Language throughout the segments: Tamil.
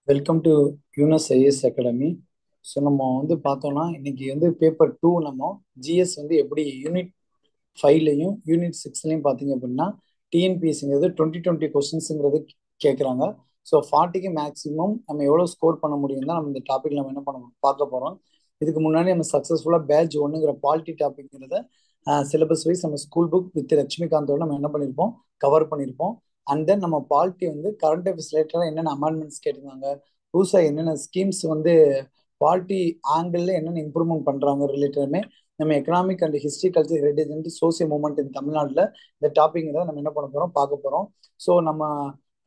Welcome to Yunus IS academy. So நம்ம பார்த்தோம்னா இன்னைக்கு பேப்பர் டூ நம்ம ஜிஎஸ் எப்படி யூனிட் ஃபைவ்லையும் யூனிட் சிக்ஸ்லையும் பார்த்தீங்க அப்படின்னா டிஎன்பிஎஸ்சிங்கிறது 2020 கொஸ்டின்ஸுங்கிறது கேட்குறாங்க. ஸோ 40க்கு மேக்ஸிமம் நம்ம எவ்வளோ ஸ்கோர் பண்ண முடியும் தான் நம்ம இந்த டாபிக் நம்ம என்ன பண்ண பார்க்க போகிறோம். இதுக்கு முன்னாடி நம்ம சக்ஸஸ்ஃபுல்லாக பேட்ச் ஒன்றுங்கிற பாலிட்டி டாபிக்ங்கிறத சிலபஸ் வைஸ் நம்ம ஸ்கூல் புக் வித் லட்சுமிகாந்தோட நம்ம என்ன பண்ணியிருப்போம், கவர் பண்ணியிருப்போம். அண்ட் தென் நம்ம பாலிட்டி கரண்ட் அஃபேர்ஸ் ரிலேட்டடாக என்னென்ன அமெண்ட்மெண்ட்ஸ் கேட்டிருந்தாங்க, புதுசாக என்னென்ன ஸ்கீம்ஸ் பாலிட்டி ஆங்கிளில் என்னென்ன இம்ப்ரூவ்மெண்ட் பண்ணுறாங்க ரிலேட்டடுமே நம்ம economic and history culture heritage and social movement in தமிழ்நாட்டில் இந்த டாபிக்ங்கிறத நம்ம என்ன பண்ண போகிறோம், பார்க்க போகிறோம். ஸோ நம்ம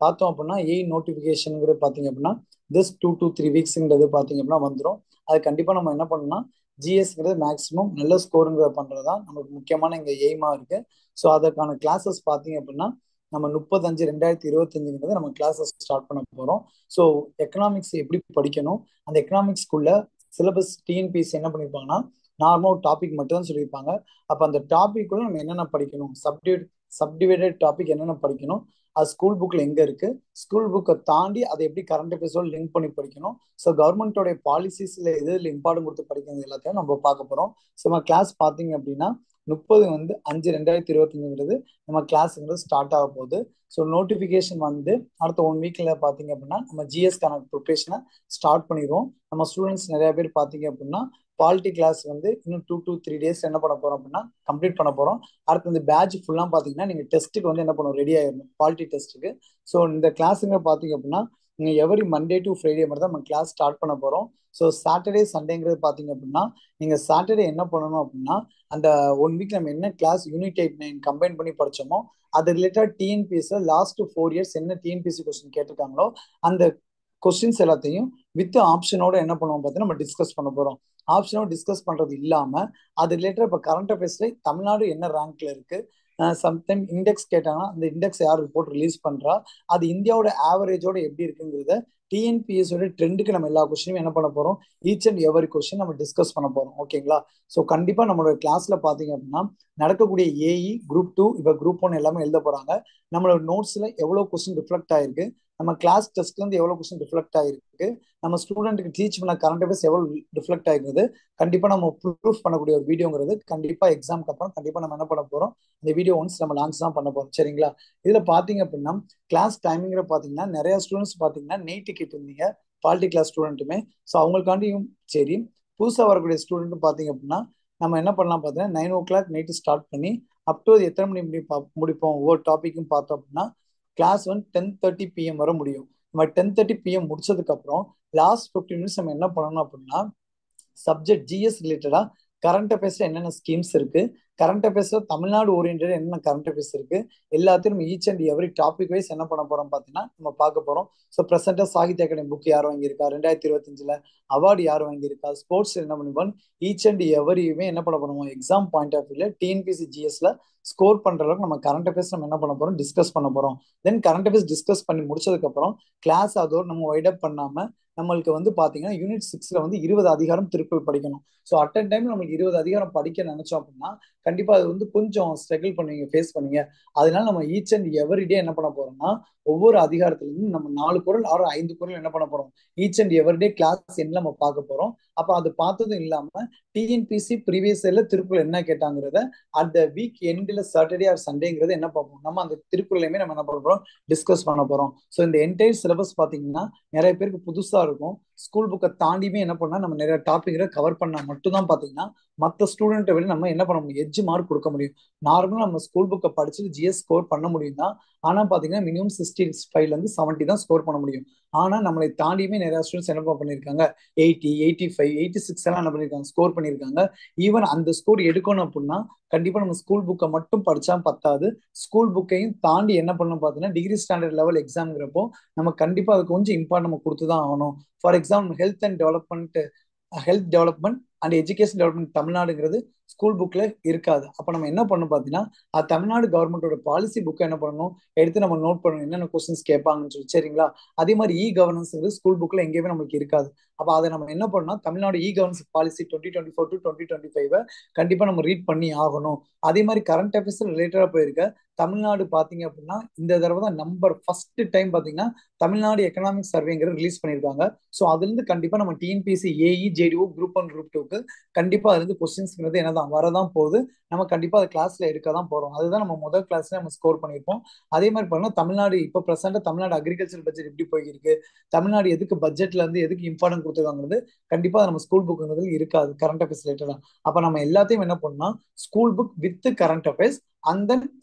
பார்த்தோம் அப்படின்னா நோட்டிஃபிகேஷனுங்கிறது பார்த்தீங்க அப்படின்னா திஸ் 2 to 3 வீக்ஸுங்கிறது பார்த்தீங்க அப்படின்னா வந்துடும். அது கண்டிப்பாக நம்ம என்ன பண்ணணும்னா ஜிஎஸ்ங்கிறது மேக்ஸிமம் நல்ல ஸ்கோருங்கிறத பண்ணுறது தான் நமக்கு முக்கியமான இங்கே எய்மாக இருக்குது. ஸோ அதற்கான கிளாஸஸ் பார்த்தீங்க அப்படின்னா நம்ம 30/5/2025 நம்ம கிளாஸஸ் ஸ்டார்ட் பண்ண போகிறோம். ஸோ எக்கனாமிக்ஸ் எப்படி படிக்கணும், அந்த எக்கனாமிக்ஸ்குள்ள சிலபஸ் டிஎன்பிஎஸ்சி என்ன பண்ணியிருப்பாங்கன்னா நார்மல் ஒரு டாபிக் மட்டும் தான் சொல்லியிருப்பாங்க. அப்போ அந்த டாபிக்குள்ள நம்ம என்னென்ன படிக்கணும், சப்டிவைடட் டாபிக் என்னென்ன படிக்கணும், அது ஸ்கூல் புக்கில் எங்கே இருக்குது, ஸ்கூல் புக்கை தாண்டி அதை எப்படி கரண்ட் அஃபேர்ஸோடு லிங்க் பண்ணி படிக்கணும். ஸோ கவர்மெண்ட்டோடைய பாலிசிஸில் எதில் இம்பார்ட்டன் கொடுத்து படிக்கிறது எல்லாத்தையும் நம்ம பார்க்க போகிறோம். ஸோ நம்ம கிளாஸ் பார்த்தீங்க அப்படின்னா 30/5/2025 நம்ம கிளாஸுங்கிறது ஸ்டார்ட் ஆக போகுது. ஸோ நோட்டிஃபிகேஷன் அடுத்த 1 வீக்ல பார்த்தீங்க அப்படின்னா நம்ம ஜிஎஸ்கான ப்ரிப்பரேஷனை ஸ்டார்ட் பண்ணிடுவோம். நம்ம ஸ்டூடெண்ட்ஸ் நிறைய பேர் பார்த்தீங்க அப்படின்னா பாலிட்டி கிளாஸ் இன்னும் 2 to 3 days என்ன பண்ண போறோம் அப்படின்னா கம்ப்ளீட் பண்ண போறோம். அடுத்து இந்த பேட்ச் ஃபுல்லாக பார்த்தீங்கன்னா நீங்கள் டெஸ்ட்டுக்கு என்ன பண்ணுவோம், ரெடி ஆயிடணும் பாலிட்டி டெஸ்ட்டுக்கு. ஸோ இந்த கிளாஸுங்க பார்த்தீங்க அப்படின்னா நீங்கள் எவரி மண்டே டு ஃப்ரைடே மட்டும் தான் நம்ம கிளாஸ் ஸ்டார்ட் பண்ண போகிறோம். ஸோ சாட்டர்டே சண்டேங்கிறது பார்த்தீங்க அப்படின்னா நீங்கள் சாட்டர்டே என்ன பண்ணணும் அப்படின்னா அந்த 1 வீக் நம்ம என்ன கிளாஸ் யூனிட் 8, 9 கம்பைன் பண்ணி படிச்சோமோ அது ரிலேட்டட் டிஎன்பிஎஸ்ல லாஸ்ட் 4 years என்ன டிஎன்பிஎஸ்சி கொஸ்டின் கேட்டிருக்காங்களோ அந்த கொஸ்டின்ஸ் எல்லாத்தையும் வித் ஆப்ஷனோட என்ன பண்ணுவோம் பார்த்தீங்கன்னா நம்ம டிஸ்கஸ் பண்ண போறோம். ஆப்ஷனோட டிஸ்கஸ் பண்றது இல்லாம அது ரிலேட்டட் இப்போ கரண்ட் அஃபேர்ஸ்ல தமிழ்நாடு என்ன ரேங்க்ல இருக்கு, சம்டைம் இண்டெக்ஸ் கேட்டாங்கன்னா அந்த இண்டெக்ஸ் யார் ரிப்போர்ட் ரிலீஸ் பண்றா, அது இந்தியாவோட ஆவரேஜோட எப்படி இருக்குங்கிறத டிஎன்பிஎஸ்ஸோட ட்ரெண்டுக்கு நம்ம எல்லா கொஸ்டினும் என்ன பண்ண போறோம், ஈச் அண்ட் எவரி கொஸ்டின் நம்ம டிஸ்கஸ் பண்ண போறோம். ஓகேங்களா? ஸோ கண்டிப்பா நம்மளோட கிளாஸ்ல பாத்தீங்க அப்படின்னா நடக்கக்கூடிய ஏஇ குரூப் 2 இப்போ குரூப் 1 எல்லாமே எழுத போறாங்க. நம்மளோட நோட்ஸ்ல எவ்வளவு கொஸ்டின் ரிஃப்ளெக்ட் ஆயிருக்கு, நம்ம கிளாஸ் டெஸ்ட்ல இருந்து எவ்வளவு கொஸ்டின் ரிஃப்ளெக்ட் ஆயிருக்கு, நம்ம ஸ்டூடெண்ட்டுக்கு டீச் பண்ண கரண்ட் அஃபேர்ஸ் எவ்வளவு ரிஃப்ளெக்ட் ஆயிருக்குது கண்டிப்பா நம்ம ப்ரூஃப் பண்ணக்கூடிய ஒரு வீடியோங்கிறது கண்டிப்பா எக்ஸாம்க்கு அப்புறம் கண்டிப்பா நம்ம என்ன பண்ண போறோம், இந்த வீடியோ ஒன்ஸ் நம்ம லான்ச் தான் பண்ண போறோம். சரிங்களா? இதுல பாத்தீங்க அப்படின்னா கிளாஸ் டைமிங் பாத்தீங்கன்னா நிறைய ஸ்டூடெண்ட்ஸ் பாத்தீங்கன்னா நைட்டு கேட்டிருந்தீங்க பாலிட்டி கிளாஸ் ஸ்டூடெண்ட்டுமே. ஸோ அவங்களுக்காண்டியும் சரி புதுசா வரக்கூடிய ஸ்டூடெண்ட் பாத்தீங்க அப்படின்னா நம்ம என்ன பண்ணலாம் பார்த்தீங்கன்னா 9 o'clock நைட்டு ஸ்டார்ட் பண்ணி அப் டு எத்தனை மணி முடிப்போம் ஒவ்வொரு டாபிக்கும் பார்த்தோம் அப்படின்னா கிளாஸ் 10:30 PM வர முடியும். நம்ம 10:30 PM முடிச்சதுக்கு அப்புறம் லாஸ்ட் 15 minutes நம்ம என்ன பண்ணணும் அப்படின்னா சப்ஜெக்ட் ஜிஎஸ் ரிலேட்டடா கரண்ட் அஃபேர்ஸ்ல என்னென்ன ஸ்கீம்ஸ் இருக்கு, கரண்ட் அஃபேர்ஸ்ல தமிழ்நாடு ஓரியன்டா என்னென்ன கரண்ட் அஃபேர்ஸ் இருக்கு எல்லாத்தையும் நம்ம each and every topic wise என்ன பண்ண போறோம் பார்த்தீங்கன்னா நம்ம பார்க்க போறோம். ஸோ ப்ரெசென்டா சாகித்ய அகாடமி புக் யார் வாங்கியிருக்கா, 2025 அவார்டு யார் வாங்கியிருக்கா, ஸ்போர்ட்ஸ் என்ன பண்ணுவோம், ஈச் அண்ட் எவரியுமே என்ன பண்ண பண்ணுவோம் எக்ஸாம் பாயிண்ட் ஆஃப் வியூல டிஎன்பிசி ஜிஎஸ்ல ஸ்கோர் பண்ற அளவுக்கு நம்ம கரண்ட் அஃபேர்ஸ் நம்ம என்ன பண்ண போறோம், டிஸ்கஸ் பண்ண போறோம். தென் கரண்ட் அஃபேர்ஸ் டிஸ்கஸ் பண்ணி முடிச்சதுக்கு அப்புறம் கிளாஸ் அதோடு நம்ம வைட் அப் பண்ணாம நம்மளுக்கு பாத்தீங்கன்னா யூனிட் 6ல 20 அதிகாரம் திருக்குறள் படிக்கணும். ஸோ அட் அ டைம் நம்மளுக்கு 20 அதிகாரம் படிக்க நினைச்சோம் அப்படின்னா கண்டிப்பா அது கொஞ்சம் ஸ்ட்ரகிள் பண்ணுவீங்க, ஃபேஸ் பண்ணுவீங்க. அதனால நம்ம ஈச் அண்ட் எவரிடே என்ன பண்ண போறோம்னா ஒவ்வொரு அதிகாரத்துல இருந்து நம்ம 4 குறள் 5 குறள் என்ன பண்ண போறோம், ஈச் அண்ட் எவரிடே கிளாஸ் என்ன நம்ம பார்க்க போறோம். அப்ப அது பார்த்ததும் இல்லாம டிஎன்பிசி ப்ரீவியஸ் இயர்ல திருக்குறள் என்ன கேட்டாங்கிறத அந்த வீக் எண்ட்ல சாட்டர்டே ஆர் சண்டேங்கிறது என்ன பார்ப்போம், நம்ம அந்த திருக்குறளையுமே நம்ம என்ன பண்றோம், டிஸ்கஸ் பண்ண போறோம். ஸோ இந்த என்டையர் சிலபஸ் பாத்தீங்கன்னா நிறைய பேருக்கு புதுசா இருக்கும். ஸ்கூல் புக்கை தாண்டியுமே என்ன பண்ணா நம்ம நிறைய டாபிக் கவர் பண்ணா மட்டும்தான் பாத்தீங்கன்னா மற்ற ஸ்டூடெண்ட்டை விட நம்ம என்ன பண்ண முடியும், எட்ஜ் மார்க் கொடுக்க முடியும். நார்மலா நம்ம ஸ்கூல் புக்கை படிச்சுட்டு ஜிஎஸ் ஸ்கோர் பண்ண முடியும் தான். ஆனா பாத்தீங்கன்னா மினிமம் 65 70 தான் ஸ்கோர் பண்ண முடியும். ஆனா நம்மளை தாண்டியுமே நிறைய ஸ்டூடெண்ட்ஸ் என்ன பண்ணிருக்காங்க, 80 85 86 எல்லாம் என்ன பண்ணிருக்காங்க, ஸ்கோர் பண்ணிருக்காங்க. ஈவன் அந்த ஸ்கோர் எடுக்கணும் அப்படின்னா கண்டிப்பா நம்ம ஸ்கூல் புக்கை மட்டும் படிச்சா பத்தாது, ஸ்கூல் புக்கையும் தாண்டி என்ன பண்ணணும் பாத்தீங்கன்னா டிகிரி ஸ்டாண்டர்ட் லெவல் எக்ஸாம்ங்கிறப்போ நம்ம கண்டிப்பா அதுக்கு கொஞ்சம் இம்பார்ட் நம்ம கொடுத்துதான் ஆகணும். For example health development and education development தமிழ்நாடுங்கிறது ஸ்கூல் புக்ல இருக்காது. அப்ப நம்ம என்ன பண்ணணும் பாத்தீங்கன்னா, அது தமிழ்நாடு கவர்மெண்டோட பாலிசி புக்கை என்ன பண்ணணும், எடுத்து நம்ம நோட் பண்ணணும் என்னென்ன கொஸ்டின்ஸ் கேட்பாங்கன்னு சொல்லி. சரிங்களா? அதே மாதிரி இ கவர்னன்ஸ் ஸ்கூல் புக்ல எங்கேயுமே நம்மளுக்கு இருக்காது. அப்ப அதை நம்ம என்ன பண்ணணும், Tamil Nadu e governance policy 2024 to 2025 கண்டிப்பா நம்ம ரீட் பண்ணி ஆகணும். அதே மாதிரி கரண்ட் அஃபேர்ஸ் ரிலேட்டடா போயிருக்க தமிழ்நாடு பாத்தீங்க அப்படின்னா இந்த தடவை தான் நம்பர் ஃபர்ஸ்ட் டைம் பாத்தீங்கன்னா தமிழ்நாடு எக்கனாமிக் சர்வேங்கிற ரிலீஸ் பண்ணியிருக்காங்க. ஸோ அதுல இருந்து கண்டிப்பா நம்ம TNPSC AE JDO group 1 group 2க்கு கண்டிப்பா அதுல இருந்து கொஸ்டின்ஸ்ங்கிறது என்னதான் வரதான் போகுது. நம்ம கண்டிப்பா அது கிளாஸ்ல எடுக்க தான் போறோம். அதுதான் நம்ம முதல் கிளாஸ்ல நம்ம ஸ்கோர் பண்ணியிருப்போம். அதே மாதிரி பண்ணா தமிழ்நாடு இப்ப பிரசண்டா தமிழ்நாடு அக்ரிகல்ச்சர் பட்ஜெட் எப்படி போயிருக்கு, தமிழ்நாடு எதுக்கு பட்ஜெட்ல இருந்து எதுக்கு இம்பார்ட்டன்ட் கொடுத்துருக்காங்கிறது கண்டிப்பா நம்ம ஸ்கூல் புக்குங்கிறது இருக்காது கரண்ட் அஃபேர்ஸ் ரிலேட்டடா. அப்ப நம்ம எல்லாத்தையும் என்ன பண்ணோம்னா school book with current affairs அந்த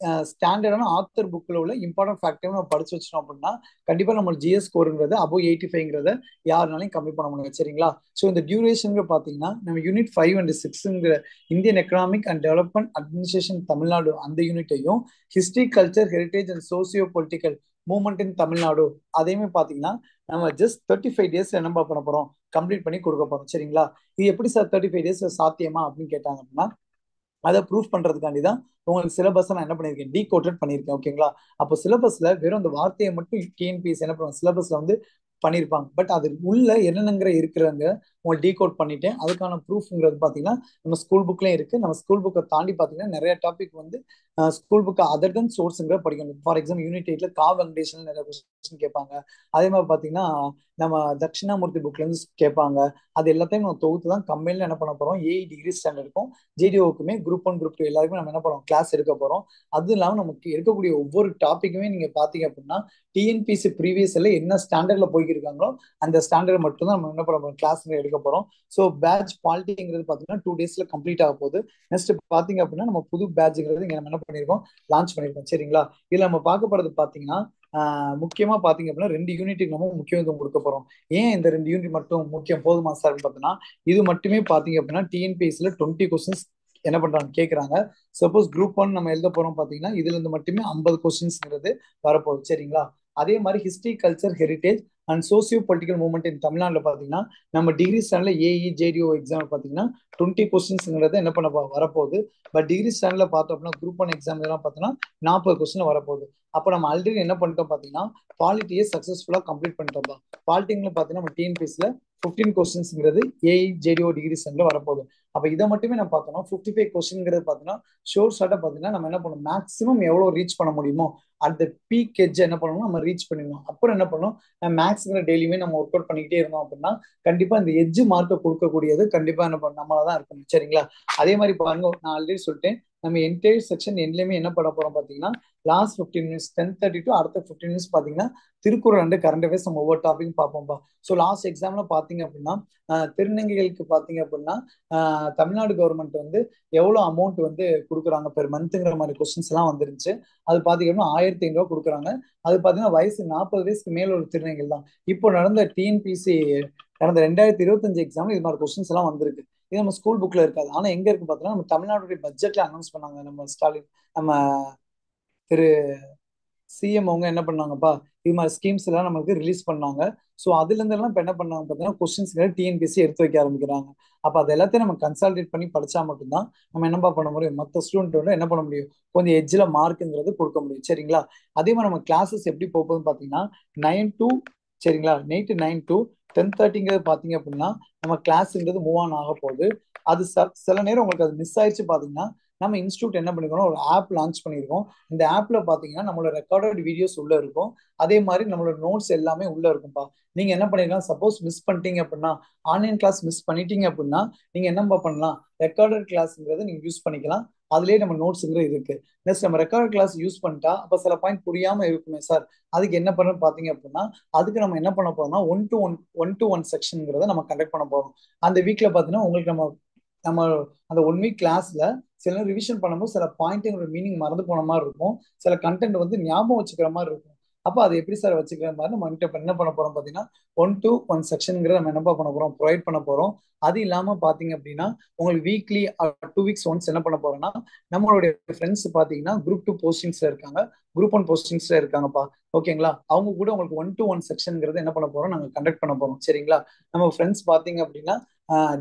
ஸ்டாண்டர்டான ஆத்தர் புக்ல உள்ள இம்பார்ட்டன்ட் ஃபேக்டையும் நம்ம படிச்சு வச்சிட்டோம் அப்படின்னா கண்டிப்பா நம்ம ஜிஎஸ் ஸ்கோருங்கிறது அபோவ் 85ங்கிறத யாருனாலையும் கம்மி பண்ண முடியும். சரிங்களா? ஸோ இந்த டியூரேஷன் பாத்தீங்கன்னா நம்ம யூனிட் 5 அண்ட் 6ங்கிற Indian economic and development administration Tamil Nadu அந்த யூனிட்டையும், history culture heritage and socio political movement in Tamil Nadu அதையுமே பாத்தீங்கன்னா நம்ம ஜஸ்ட் 35 days என்ன பண்ண போறோம், கம்ப்ளீட் பண்ணி கொடுக்க போறோம். சரிங்களா? இது எப்படி சார் 35 days சாத்தியமா அப்படின்னு கேட்டாங்க அப்படின்னா அதை ப்ரூஃப் பண்றதுக்காண்டி தான் உங்களுக்கு சிலபஸ் நான் என்ன பண்ணிருக்கேன், டீகோடட் பண்ணிருக்கேன். ஓகேங்களா? அப்போ சிலபஸ்ல வெறும் அந்த வார்த்தையை மட்டும் டிஎன்பிஎஸ் என்ன பண்ணுவாங்க சிலபஸ்ல வந்து பண்ணியிருப்பாங்க. பட் அது உள்ள என்னென்னங்கிற இருக்கிறவங்க உங்களை டீகோட் பண்ணிட்டேன். அதுக்கான ப்ரூஃப்ங்கிறது பாத்தீங்கன்னா நம்ம ஸ்கூல் புக்லயும் இருக்கு. நம்ம ஸ்கூல் புக்கை தாண்டி பாத்தீங்கன்னா நிறைய டாபிக் வந்து ஸ்கூல் புக் அதர் தன் சோர்ஸ்ங்கிற படிக்கணும். ஃபார் எக்ஸாம்பிள் யூனிட் 8ல கா வெங்கடேஷன் நிறைய கொஸ்டின் கேட்பாங்க. அதே மாதிரி பாத்தீங்கன்னா நம்ம தட்சிணாமூர்த்தி புக்ல இருந்து கேட்பாங்க. அது எல்லாத்தையும் நம்ம தொகுத்து தான் கம்பெனில என்ன பண்ண போறோம், ஏஐ டிகிரி ஸ்டாண்டர்டுக்கும் ஜேடிஓக்குமே குரூப் 1 குரூப் 2 எல்லாருக்குமே நம்ம என்ன பண்ணோம் கிளாஸ் எடுக்க போறோம். அது இல்லாம நமக்கு இருக்கக்கூடிய ஒவ்வொரு டாபிக்குமே நீங்க பாத்தீங்க அப்படின்னா டிஎன்பிசி ப்ரீவியஸ்ல என்ன ஸ்டாண்டர்ட்ல போய்க்கிருக்காங்களோ அந்த ஸ்டாண்டர்ட் மட்டும் தான் நம்ம என்ன பண்ண போறோம் கிளாஸ் எடுக்க போறோம். ஸோ பேட்ச் பாலிட்டிங்கிறது பாத்தீங்கன்னா 2 daysல கம்ப்ளீட் ஆக போகுது. நெக்ஸ்ட் பாத்தீங்க அப்படின்னா நம்ம புது பேட்ச்ங்கிறது இங்க நம்ம என்ன பண்ணிருக்கோம், லான்ச் பண்ணிருக்கோம். சரிங்களா? இதுல நம்ம பார்க்க போறது பாத்தீங்கன்னா முக்கியமா பாத்தீங்க அப்படின்னா 2 யூனிட்டுக்கு நம்ம முக்கியத்துவம் கொடுக்க போறோம். ஏன் இந்த 2 யூனிட் மட்டும் முக்கியம் போதுமா சார் பார்த்தீங்கன்னா இது மட்டுமே பாத்தீங்க அப்படின்னா டிஎன்பிஎஸ்சில 20 கொஸ்டின்ஸ் என்ன பண்றாங்க கேட்கறாங்க. சப்போஸ் குரூப் 1 நம்ம எழுத போறோம் பாத்தீங்கன்னா இதுல இருந்து மட்டுமே 50 கொஸ்டின்ஸ்ங்கிறது வரப்போகுது. சரிங்களா? அதே மாதிரி history culture heritage and socio political movement in தமிழ்நாடுல பாத்தீங்கன்னா நம்ம டிகிரி ஸ்டாண்ட்ல ஏஇ ஜேடிஓ எக்ஸாம் பாத்தீங்கன்னா 20 கொஸ்டின்ஸ்ங்கிறது என்ன பண்ண வரப்போகுது. பட் டிகிரி ஸ்டாண்ட்ல பார்த்தோம் அப்படின்னா குரூப் 1 எக்ஸாம் எல்லாம் பார்த்தோம்னா 40 கொஸ்டின் வரப்போகுது. அப்ப நம்ம ஆல்ரெடி என்ன பண்ணிட்டோம் பாத்தீங்கன்னா பாலிட்டியை சக்சஸ்ஃபுல்லா கம்ப்ளீட் பண்ணிட்டோம். பாலிட்டிங்ல பாத்தீங்கன்னா நம்ம டிஎன்பிஎஸ்ல 15 கொஸ்டின்ஸ்ங்கிறது ஏஇ ஜேடிஓ டிகிரி ஸ்டாண்ட்ல வரப்போகுது. அப்ப இதை மட்டுமே நான் பார்த்தோம்னா 55 கொஸ்டின்ங்கிறது பாத்தீங்கன்னா ஷோர் ஷார்ட்டா பாத்தீங்கன்னா நம்ம என்ன பண்ணணும் மேக்ஸிமம் எவ்வளவு ரீச் பண்ண முடியுமோ அந்த பீக் எட்ஜ் என்ன பண்ணணும் நம்ம ரீச் பண்ணிடணும். அப்புறம் என்ன பண்ணணும் மேக்ஸ்ங்கிற டெய்லியுமே நம்ம ஒர்க் அவுட் பண்ணிக்கிட்டே இருந்தோம் அப்படின்னா கண்டிப்பா இந்த எட்ஜ் மார்க்கை கொடுக்கக்கூடியது கண்டிப்பா என்ன பண்ணணும் நம்மளாதான் இருக்கணும். சரிங்களா? அதே மாதிரி பாருங்க நான் ஆல்ரெடி சொல்லிட்டேன் நம்ம என்டையர் செக்ஷன் எண்ட்லயுமே என்ன பண்ண போறோம் பாத்தீங்கன்னா லாஸ்ட் 15 மினிட்ஸ் 10:30 to அடுத்த 15 மினிட்ஸ் பாத்தீங்கன்னா திருக்குறள் அண்ட் கரண்ட் அஃபேர்ஸ் நம்ம ஒவ்வொரு டாபிக் பார்ப்போம்ப்பா. ஸோ லாஸ்ட் எக்ஸாம்ல பாத்தீங்க அப்படின்னா திருநங்கைகளுக்கு பாத்தீங்க அப்படின்னா தமிழ்நாடு கவர்மெண்ட் வந்து எவ்வளவு அமௌண்ட் வந்து கொடுக்குறாங்க பெர் மந்த்ங்கிற மாதிரி கொஸ்டின்ஸ் எல்லாம் வந்துருச்சு. அது பாத்தீங்கன்னா 1500 கொடுக்குறாங்க. அது பாத்தீங்கன்னா வயசு 40 வயசுக்கு மேல ஒரு திருநங்கைகள் தான். இப்போ நடந்த டிஎன்பிசி கடந்த 2025 எக்ஸாம்ல இது மாதிரி கொஸ்டின்ஸ் எல்லாம் வந்திருக்கு. இது நம்ம ஸ்கூல் புக்ல இருக்காது. ஆனா எங்க இருக்கு பாத்தீங்கன்னா நம்ம தமிழ்நாடுடைய பட்ஜெட்ல அனௌன்ஸ் பண்ணாங்க. நம்ம ஸ்டாலின் நம்ம திரு சிஎம் அவங்க என்ன பண்ணாங்கப்பா இது மாதிரி ஸ்கீம்ஸ் எல்லாம் நமக்கு ரிலீஸ் பண்ணாங்க. ஸோ அதுல இருந்து எல்லாம் இப்ப என்ன பண்ணாங்க பார்த்தீங்கன்னா கொஸ்டின்ஸ் டிஎன்பிஎஸ்சி எடுத்து வைக்க ஆரம்பிக்கிறாங்க. அப்ப அது எல்லாத்தையும் நம்ம கன்சால்டேட் பண்ணி படிச்சா மட்டும்தான் நம்ம என்னப்பா பண்ண முடியும் மற்ற ஸ்டூடெண்ட் என்ன பண்ண முடியும் கொஞ்சம் எட்ஜில் மார்க்குங்கிறது கொடுக்க முடியும். சரிங்களா? அதே மாதிரி நம்ம கிளாஸஸ் எப்படி போகுதுன்னு பாத்தீங்கன்னா 9 to சரிங்களா நைட்டு 9 to 10:30ங்கிறது பாத்தீங்க அப்படின்னா நம்ம கிளாஸ்ங்கிறது மூவ் ஆன் ஆக போகுது. அது சில நேரம் உங்களுக்கு அது மிஸ் ஆயிடுச்சு பாத்தீங்கன்னா நம்ம இன்ஸ்டியூட் என்ன பண்ணிருக்கோம் ஒரு ஆப் லான்ச் பண்ணிருக்கோம். இந்த ஆப்ல பாத்தீங்கன்னா நம்மளோட ரெக்கார்டட் வீடியோஸ் உள்ள இருக்கும். அதே மாதிரி நம்மளோட நோட்ஸ் எல்லாமே உள்ள இருக்கும்பா. நீங்க என்ன பண்ணிருக்கலாம் சப்போஸ் மிஸ் பண்ணிட்டீங்க அப்படின்னா ஆன்லைன் கிளாஸ் மிஸ் பண்ணிட்டீங்க அப்படின்னா நீங்க என்னப்பா பண்ணலாம் ரெக்கார்டட் கிளாஸ்ங்கிறத நீங்க யூஸ் பண்ணிக்கலாம். அதுலயே நம்ம நோட்ஸ்ங்கிறது இருக்கு. நெக்ஸ்ட் நம்ம ரெக்கார்ட் கிளாஸ் யூஸ் பண்ணிட்டா அப்ப சில பாயிண்ட் புரியாம இருக்குமே சார் அதுக்கு என்ன பண்ண பாத்தீங்க அப்படின்னா அதுக்கு நம்ம என்ன பண்ண போறோம்னா ஒன் டு ஒன் செக்ஷன்ங்கிறத நம்ம கண்டக்ட் பண்ண போறோம். அந்த வீக்ல பாத்தீங்கன்னா உங்களுக்கு நம்ம நம்ம அந்த 1 வீக் கிளாஸ்ல சில ரிவிஷன் பண்ணும்போது சில பாயிண்ட் மீனிங் மறந்து போன மாதிரி இருக்கும். சில கண்டென்ட் வந்து ஞாபகம் வச்சுக்கிற மாதிரி இருக்கும். அப்போ அதை எப்படி சார் வச்சுக்கிற மாதிரி நம்ம என்ன பண்ண போறோம் பாத்தீங்கன்னா 1 to 1 செக்ஷன்ங்கிற நம்ம என்ன பண்ண போறோம் ப்ரொவைட் பண்ண போறோம். அது இல்லாம பாத்தீங்க அப்படின்னா உங்களுக்கு வீக்லி 2 வீக்ஸ் ஒன்ஸ் என்ன பண்ண போறோம்னா நம்மளுடைய ஃப்ரெண்ட்ஸ் பாத்தீங்கன்னா குரூப் 2 போஸ்டிங்ஸ்ல இருக்காங்க, குரூப் 1 போஸ்டிங்ஸ்ல இருக்காங்கப்பா. ஓகேங்களா? அவங்க கூட உங்களுக்கு 1 to 1 செக்ஷன்ங்கிறது என்ன பண்ண போறோம் நாங்க கண்டக்ட் பண்ண போறோம். சரிங்களா? நம்ம ஃப்ரெண்ட்ஸ் பாத்தீங்க அப்படின்னா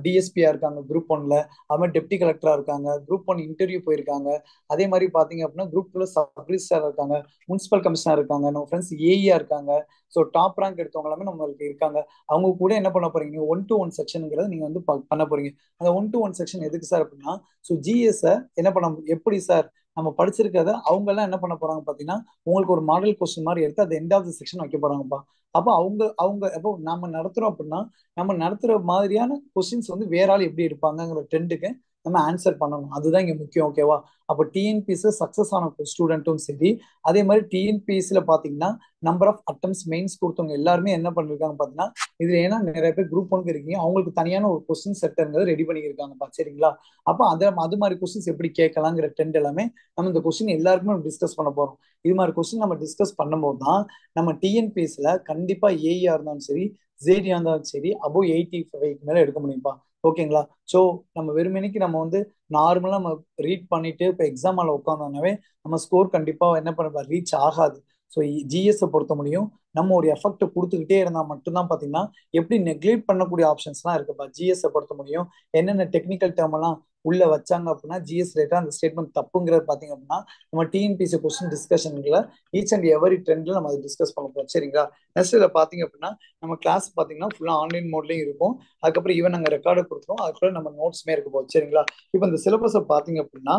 டிஎஸ்பியா இருக்காங்க குரூப் ஒன்ல, அது மாதிரி டெப்டி கலெக்டரா இருக்காங்க, குரூப் ஒன் இன்டர்வியூ போயிருக்காங்க. அதே மாதிரி பாத்தீங்க அப்படின்னா குரூப் டூல சப் ரிஜிஸ்ட்ரார் இருக்காங்க, முனிசிபல் கமிஷனர் இருக்காங்க, நம்ம ஃப்ரெண்ட்ஸ் ஏஇயா இருக்காங்க. ஸோ டாப் ரேங்க் எடுத்தவங்க எல்லாமே நம்மளுக்கு இருக்காங்க. அவங்க கூட என்ன பண்ண போறீங்க, 1-to-1 செக்ஷனுங்கிறத நீங்க வந்து பண்ண போறீங்க. அந்த 1-to-1 செக்ஷன் எதுக்கு சார் அப்படின்னா, ஸோ ஜிஎஸ் என்ன பண்ண எப்படி சார் நம்ம படிச்சிருக்கிறத அவங்க எல்லாம் என்ன பண்ண போறாங்க பாத்தீங்கன்னா, உங்களுக்கு ஒரு மாடல் கொஸ்டின் மாதிரி எடுத்து அது எண்ட் ஆஃப் த செக்ஷன் வைக்க போறாங்கப்பா. அப்போ அவங்க அவங்க அப்போ நம்ம நடத்துறோம் அப்படின்னா, நம்ம நடத்துற மாதிரியான கொஸ்டின்ஸ் வந்து வேற ஆள் எப்படி எடுப்பாங்கிற ட்ரெண்டுக்கு நம்ம ஆன்சர் பண்ணணும். அதுதான் இங்க முக்கியம். ஓகேவா? அப்போ டிஎன்பிஎஸ் சக்சஸ் ஆன ஸ்டூடெண்ட்டும் சரி, அதே மாதிரி டிஎன்பிஎஸ்ல பாத்தீங்கன்னா நம்பர் ஆஃப் அட்டம்ஸ் மெயின்ஸ் கொடுத்தவங்க எல்லாருமே என்ன பண்ணிருக்காங்க பாத்தீங்கன்னா, இதுல ஏன்னா நிறைய பேர் குரூப் ஒன்க்கு இருக்கீங்க, அவங்களுக்கு தனியான ஒரு கொஸ்டின் செட்டர்ங்கிறது ரெடி பண்ணியிருக்காங்கப்பா. சரிங்களா? அப்போ அது மாதிரி கொஸ்டின்ஸ் எப்படி கேட்கலாங்கிற ட்ரெண்ட் எல்லாமே நம்ம இந்த கொஸ்டின் எல்லாருக்குமே டிஸ்கஸ் பண்ண போறோம். இது மாதிரி கொஸ்டின் நம்ம டிஸ்கஸ் பண்ணும்போது தான் நம்ம டிஎன்பிஎஸ்ல கண்டிப்பா ஏஇயா இருந்தாலும் சரி, ஜேடியா இருந்தாலும் சரி, அபோவ் 85 மேல எடுக்க முடியும்ப்பா. ஓகேங்களா? ஸோ நம்ம வெறுமனைக்கு நம்ம வந்து நார்மலா நம்ம ரீட் பண்ணிட்டு இப்போ எக்ஸாம் ஆல உட்காந்தோம்னாவே நம்ம ஸ்கோர் கண்டிப்பா என்ன பண்ண ரீச் ஆகாது. ஸோ ஜிஎஸ் பொறுத்த முடியும் நம்ம ஒரு எஃபெக்ட் கொடுத்துக்கிட்டே இருந்தா மட்டும்தான் பாத்தீங்கன்னா, எப்படி நெக்லெக்ட் பண்ணக்கூடிய ஆப்ஷன்ஸ்லாம் இருக்குப்பா. ஜிஎஸ் பொறுத்த முடியும் என்னென்ன டெக்னிக்கல் டேர்ம் எல்லாம் உள்ள வச்சாங்க அப்படின்னா ஜிஎஸ் ரிலேட்டா அந்த ஸ்டேட்மெண்ட் தப்புங்கிறது பாத்தீங்க அப்படின்னா, நம்ம டிஎன்பிசி கொஸ்டின் டிஸ்கஷன்ல ஈச் அண்ட் எவரி ட்ரெண்ட்ல நம்ம அதை டிஸ்கஸ் பண்ண போறோம். சரிங்களா? நெக்ஸ்ட் இதில் பாத்தீங்க அப்படின்னா நம்ம கிளாஸ் பாத்தீங்கன்னா ஃபுல்லா ஆன்லைன் மோட்லயும் இருக்கும். அதுக்கப்புறம் ஈவன் நாங்க ரெக்கார்டு கொடுத்துருவோம், அதுக்குள்ள நம்ம நோட்ஸ்மே இருக்க போகுது. சரிங்களா? இப்போ இந்த சிலபஸை பாத்தீங்க அப்படின்னா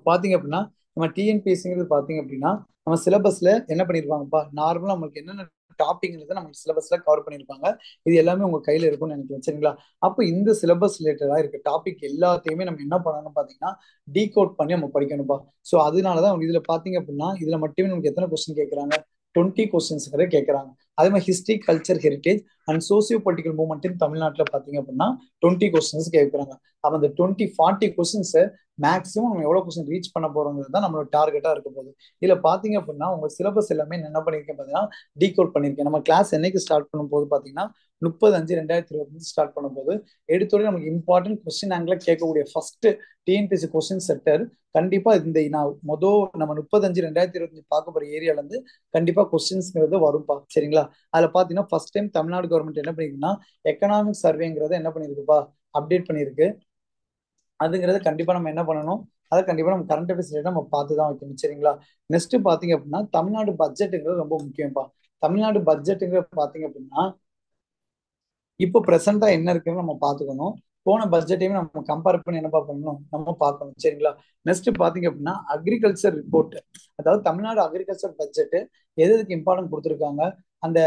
பாத்தீங்க அப்படின்னா நம்ம டிஎன்பிஎஸ்சிங்கிறது பாத்தீங்க அப்படின்னா நம்ம சிலபஸ்ல என்ன பண்ணிருப்பாங்கப்பா, நார்மலா நம்மளுக்கு என்னென்ன டாபிக்ங்கிறத நம்ம சிலபஸ்ல கவர் பண்ணிருப்பாங்க. இது எல்லாமே உங்க கையில இருக்கும்னு நினைக்கிறேன். சரிங்களா? அப்போ இந்த சிலபஸ் ரிலேட்டடா இருக்க டாபிக் எல்லாத்தையுமே நம்ம என்ன பண்ணணும் பாத்தீங்கன்னா டீகோட் பண்ணி நம்ம படிக்கணும்ப்பா. ஸோ அதனாலதான் இதுல பாத்தீங்க அப்படின்னா இதுல மட்டுமே நமக்கு எத்தனை கொஸ்டின் கேட்கறாங்க, 20 கொஸ்டின்ஸ் கேட்கறாங்க. அதே மாதிரி history, culture, heritage and socio political movement இன் தமிழ்நாட்டில் பாத்தீங்க அப்படின்னா 20 கொஸ்டின்ஸ் கேட்கறாங்க. அப்ப அந்த 20-40 கொஸ்டின்ஸ் மேக்ஸிமம் நம்ம எவ்வளவு கொஸ்டின் ரீச் பண்ண போறோங்கிறது தான் நம்மளோட டார்கெட்டா இருக்க போகுது. இதுல பாத்தீங்க அப்படின்னா உங்க சிலபஸ் எல்லாமே என்ன பண்ணிருக்கேன் பாத்தீங்கன்னா டீகோட் பண்ணிருக்கேன். நம்ம கிளாஸ் என்னைக்கு ஸ்டார்ட் பண்ணும் போது பாத்தீங்கன்னா 30/5/2025 ஸ்டார்ட் பண்ணும் போது எடுத்தோட நமக்கு இம்பார்ட்டன்ட் கொஸ்டின் ஆங்கில கேட்கக்கூடிய ஃபர்ஸ்ட் டிஎன்பிஎஸ்சி கொஸ்டின் செட்டர் கண்டிப்பா இந்த நான் நம்ம 30/5/2025 பார்க்க போற ஏரியால இருந்து கண்டிப்பா கொஸ்டின்ஸ்ங்கிறது வரும்பா. சரிங்களா? அதுல பாத்தீங்கன்னா ஃபர்ஸ்ட் டைம் தமிழ்நாடு கவர்மெண்ட் என்ன பண்ணிருக்குன்னா எக்கனாமிக் சர்வேங்கிறத என்ன பண்ணிருக்குப்பா, அப்டேட் பண்ணிருக்கு. அதுங்கிறது கண்டிப்பா நம்ம என்ன பண்ணணும், அதை கண்டிப்பா நம்ம கரண்ட் அஃபேர்ஸ் நம்ம பார்த்து தான் வைக்கணும். சரிங்களா? நெக்ஸ்ட் பாத்தீங்க அப்படின்னா தமிழ்நாடு பட்ஜெட்டுங்கிறது ரொம்ப முக்கியம்ப்பா. தமிழ்நாடு பட்ஜெட்டுங்கிறது பாத்தீங்க அப்படின்னா இப்போ பிரசண்டா என்ன இருக்குன்னு நம்ம பாத்துக்கணும். போன பட்ஜெட்டையும் நம்ம கம்பேர் பண்ணி என்ன பண்ணணும், நம்ம பார்க்கணும். சரிங்களா? நெக்ஸ்ட் பாத்தீங்க அப்படின்னா அக்ரிகல்ச்சர் ரிப்போர்ட், அதாவது தமிழ்நாடு அக்ரிகல்ச்சர் பட்ஜெட் எதுக்கு இம்பார்ட்டன்ட் கொடுத்துருக்காங்க, அந்த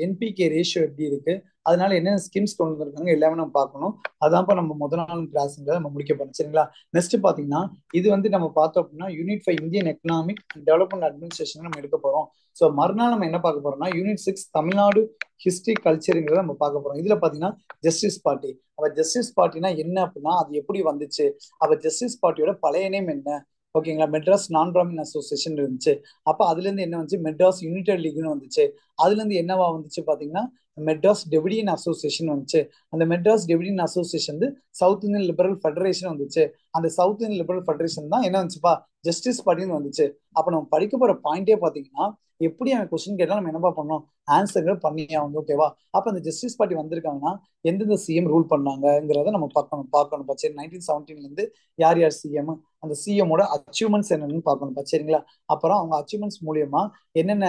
என்பிகே ரேஷியோ எப்படி இருக்கு, அதனால என்னென்ன ஸ்கீம்ஸ் கொண்டு வந்திருக்காங்க எல்லாமே நம்ம பார்க்கணும். அதான்ப்பா நம்ம முதல் நாள் கிளாஸ்ங்கிறத நம்ம முடிக்க போறோம். சரிங்களா? நெக்ஸ்ட் பாத்தீங்கன்னா இது வந்து நம்ம பார்த்தோம் அப்படின்னா unit 5 Indian economic development administration நம்ம எடுக்க போறோம். ஸோ மறுநாள் நம்ம என்ன பார்க்க போறோம்னா யூனிட் 6 தமிழ்நாடு ஹிஸ்டரி கல்ச்சருங்கிறத நம்ம பார்க்க போறோம். இதுல பாத்தீங்கன்னா ஜஸ்டிஸ் பார்ட்டி, அப்ப ஜஸ்டிஸ் பார்ட்டினா என்ன அப்படின்னா அது எப்படி வந்துச்சு, அப்ப ஜஸ்டிஸ் பார்ட்டியோட பழைய நேம் என்ன, ஓகேங்களா? மெட்ராஸ் நான் பிராமின் அசோசியேஷன் இருந்துச்சு. அப்ப அதுல இருந்து என்ன வந்துச்சு, மெட்ராஸ் யுனைடெட் லீக்னு வந்துச்சு. அதுல இருந்து என்னவா வந்துச்சு பாத்தீங்கன்னா மெட்ராஸ் டெவிடியன் அசோசியேஷன் வந்துச்சு. அந்த மெட்ராஸ் டெவிடியன் அசோசியேஷன் வந்து சவுத் இந்தியன் லிபரல் ஃபெடரேஷன் வந்துச்சு. அந்த சவுத் இந்தியன் லிபரல் ஃபெடரேஷன் தான் என்ன வந்துச்சுப்பா, ஜஸ்டிஸ் பார்ட்டின்னு வந்துச்சு. அப்ப நம்ம படிக்க போற பாயிண்டே பாத்தீங்கன்னா எப்படி அவன் கொஸ்டின் கேட்டாலும் நம்ம என்னப்பா பண்ணோம், ஆன்சர்கள் பண்ணி ஆகணும். ஓகேவா? அப்ப அந்த ஜஸ்டிஸ் பார்ட்டி வந்திருக்காங்கன்னா எந்தெந்த சிஎம் ரூல் பண்ணாங்கிறத நம்ம பார்க்கணும். சரி, 1917 இருந்து யார் யார் சிஎம், அந்த சிஎமோட அச்சீவ்மெண்ட்ஸ் என்னன்னு பார்க்கணும். சரிங்களா? அப்புறம் அவங்க அச்சீவ்மெண்ட்ஸ் மூலியமா என்னென்ன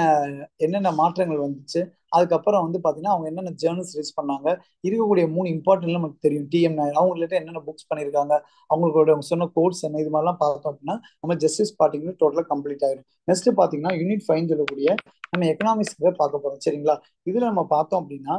என்னென்ன மாற்றங்கள் வந்துச்சு, அதுக்கப்புறம் வந்து பாத்தீங்கன்னா அவங்க என்னென்ன ஜேர்னல்ஸ் ரிலீஸ் பண்ணாங்க, இருக்கக்கூடிய 3 இம்பார்ட்டன்ட் நமக்கு தெரியும். டிஎம் நாயர் அவங்க ரிலேட்டட் என்னென்ன புக்ஸ் பண்ணியிருக்காங்க, அவங்களோட சொன்ன கோட்ஸ் என்ன, இது மாதிரிலாம் பார்த்தோம் அப்படின்னா நம்ம ஜஸ்டிஸ் பார்ட்டிக்கு டோட்டலா கம்ப்ளீட் ஆயிடும். நெக்ஸ்ட் பாத்தீங்கன்னா யூனிட் 5 சொல்லக்கூடிய நம்ம எக்கனாமிக்ஸ் பார்க்க போறோம். சரிங்களா? இதுல நம்ம பார்த்தோம் அப்படின்னா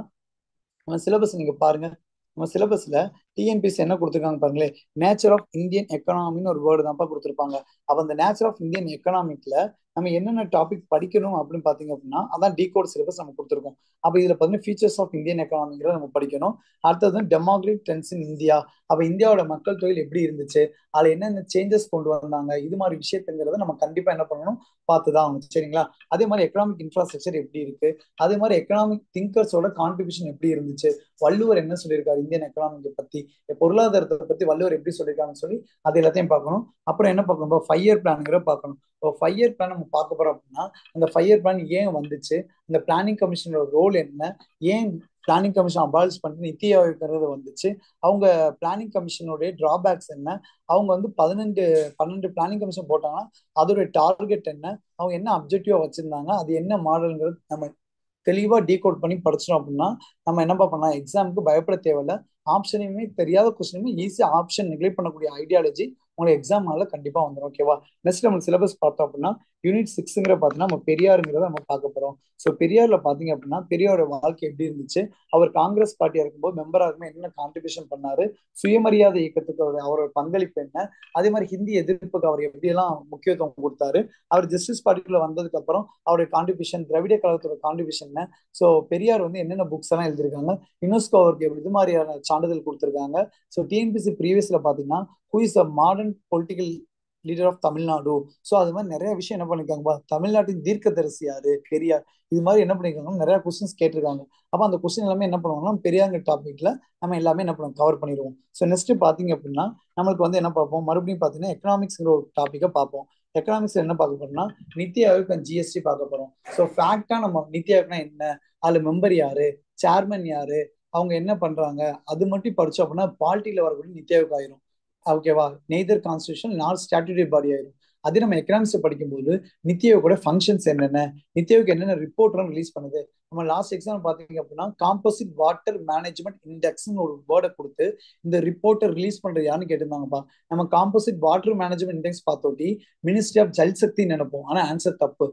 நம்ம சிலபஸ் நீங்க பாருங்க. நம்ம சிலபஸ்ல டிஎன்பிஎஸ்சி என்ன கொடுத்துருக்காங்க பாருங்களேன், நேச்சர் ஆஃப் இந்தியன் எக்கனாமின்னு ஒரு வேர்டு தான்ப்பா கொடுத்துருப்பாங்க. அப்ப அந்த நேச்சர் ஆஃப் இந்தியன் எக்கனாமிக்ல நம்ம என்னென்ன டாபிக் படிக்கணும் அப்படின்னு பாத்தீங்க அப்படின்னா அதான் டீகோட் சிலபஸ் நம்ம கொடுத்துருக்கோம். அப்ப இதுல பாத்தீங்கன்னா ஃபீச்சர்ஸ் ஆஃப் இந்தியன் எக்கனாமிங்கிறத நம்ம படிக்கணும். அடுத்தது டெமோக்ராட்டிக் ட்ரெண்ட்ஸ் இன் இந்தியா, அப்ப இந்தியாவோட மக்கள் தொகை எப்படி இருந்துச்சு, அதுல என்னென்ன சேஞ்சஸ் கொண்டு வந்தாங்க, இது மாதிரி விஷயத்துங்கிறத நம்ம கண்டிப்பா என்ன பண்ணணும், பார்த்துதான் ஆகணும். சரிங்களா? அதே மாதிரி எக்கனாமிக் இன்ஃப்ராஸ்ட்ரக்சர் எப்படி இருக்கு, அதே மாதிரி எக்கனாமிக் திங்கர்ஸோட கான்ட்ரிபியூஷன் எப்படி இருந்துச்சு, வள்ளுவர் என்ன சொல்லியிருக்காரு இந்தியன் எக்கனாமிக்கை பத்தி, பொருளாதாரத்தை பத்தி வள்ளுவர் எப்படி சொல்லியிருக்காங்கன்னு சொல்லி அது எல்லாத்தையும் பார்க்கணும். அப்புறம் என்ன பார்க்கணும், 5 இயர் பிளான்ங்கிற பார்க்கணும். 5 இயர் பிளான் நம்ம பார்க்க போறோம் அப்படின்னா அந்த 5 இயர் பிளான் ஏன் வந்துச்சு, இந்த பிளானிங் கமிஷனோட ரோல் என்ன, ஏன் பிளானிங் கமிஷன் அபாலிஷ் பண்ணிட்டு நித்தி ஆயோக்ங்கிறது வந்துச்சு. அவங்க பிளானிங் கமிஷனுடைய டிராபேக்ஸ் என்ன, அவங்க வந்து 12 பிளானிங் கமிஷன் போட்டாங்கன்னா அதோட டார்கெட் என்ன, அவங்க என்ன அப்ஜெக்டிவா வச்சிருந்தாங்க, அது என்ன மாடல்ங்கிறது நம்ம தெளிவா டீகோட் பண்ணி படிச்சிடும் அப்படின்னா நம்ம என்ன பண்ணலாம், எக்ஸாமுக்கு பயப்பட தேவையில்ல. ஆப்ஷனையுமே தெரியாத கொஸ்டினுமே ஈஸியா ஆப்ஷன் நெக்லெக்ட் பண்ணக்கூடிய ஐடியாலஜி உங்களுக்கு எக்ஸாம்னால கண்டிப்பா வந்துடும். ஓகேவா? நெக்ஸ்ட் நம்ம சிலபஸ் பார்த்தோம் அப்படின்னா யூனிட் 6ங்கிற பார்த்தீங்கன்னா நம்ம பெரியாருங்கிறத நம்ம பார்க்க போறோம். ஸோ பெரியார்ல பாத்தீங்க அப்படின்னா பெரியாரோட வாழ்க்கை எப்படி இருந்துச்சு, அவர் காங்கிரஸ் பார்ட்டியா இருக்கும்போது மெம்பரா இருக்கும்போது என்ன கான்ட்ரிபியூஷன் பண்ணாரு, சுயமரியாதை இயக்கத்துக்கு அவரோட பங்களிப்பு என்ன, அதே மாதிரி ஹிந்தி எதிர்ப்புக்கு அவர் எப்படி எல்லாம் முக்கியத்துவம் கொடுத்தாரு, அவர் ஜஸ்டிஸ் பார்ட்டிக்குள்ள வந்ததுக்கு அப்புறம் அவருடைய கான்ட்ரிபியூஷன், திராவிட கழகத்தோட கான்ட்ரிபியூஷன் என்ன. ஸோ பெரியார் வந்து என்னென்ன புக்ஸ் எல்லாம் எழுதியிருக்காங்க, யுனெஸ்கோ அவருக்கு இது மாதிரியான சான்றிதழ் கொடுத்திருக்காங்க. ஸோ டிஎன்பிசி ப்ரீவியஸ்ல பாத்தீங்கன்னா who is a modern political leader of Tamil Nadu. So அது மாதிரி நிறைய விஷயம் என்ன பண்ணிருக்காங்க, தமிழ்நாட்டின் தீர்க்கதரிசி யாரு, பெரியார். இது மாதிரி என்ன பண்ணிருக்காங்க, நிறைய கொஸ்டின்ஸ் கேட்டிருக்காங்க. அப்ப அந்த கொஸ்டின் எல்லாமே என்ன பண்ணுவாங்கன்னா பெரியார் டாபிக்ல நம்ம எல்லாமே என்ன பண்ணுவோம், கவர் பண்ணிடுவோம். ஸோ நெக்ஸ்ட் பாத்தீங்க அப்படின்னா நம்மளுக்கு வந்து என்ன பார்ப்போம், மறுபடியும் பாத்தீங்கன்னா எக்கனாமிக்ஸ்ங்கிற ஒரு டாபிக்கை பார்ப்போம். எக்கனாமிக்ஸ் என்ன பார்க்க போறோம்னா நித்தி ஆயோக் அண்ட் ஜிஎஸ்டி பார்க்க போறோம். ஸோ ஃபேக்டா நம்ம நித்தி ஆயோக்னா என்ன, அதுல மெம்பர் யாரு, சேர்மன் யாரு, அவங்க என்ன பண்றாங்க, அது மட்டும் படிச்சோம் அப்படின்னா பாலிட்டியில வரக்கூடிய நித்தி ஆயோக் ஆயிரும். ஓகேவா? நெய்தர் கான்ஸ்டியூஷன் நாட் ஸ்டாட்யூட்டரி பாடி ஆயிரும். அதே நம்ம எக்கனாமிக்ஸ் படிக்கும்போது நித்தி ஆயோகோட ஃபங்க்ஷன்ஸ் என்னென்ன, நித்தி ஆயோக் என்னென்ன ரிப்போர்ட் ரிலீஸ் பண்ணுது. நம்ம லாஸ்ட் எக்ஸாம் பாத்தீங்க அப்படின்னா காம்போசிட் வாட்டர் மேனேஜ்மெண்ட் இண்டெக்ஸ்னு ஒரு வேர்டை கொடுத்து இந்த ரிப்போர்ட்டை ரிலீஸ் பண்றது யாருன்னு கேட்டிருந்தாங்கப்பா. நம்ம காம்போசிட் வாட்டர் மேனேஜ்மெண்ட் இண்டெக்ஸ் பார்த்தோட்டி மினிஸ்ட்ரி ஆஃப் ஜல் சக்தி நினைப்போம், ஆனா ஆன்சர் தப்பு.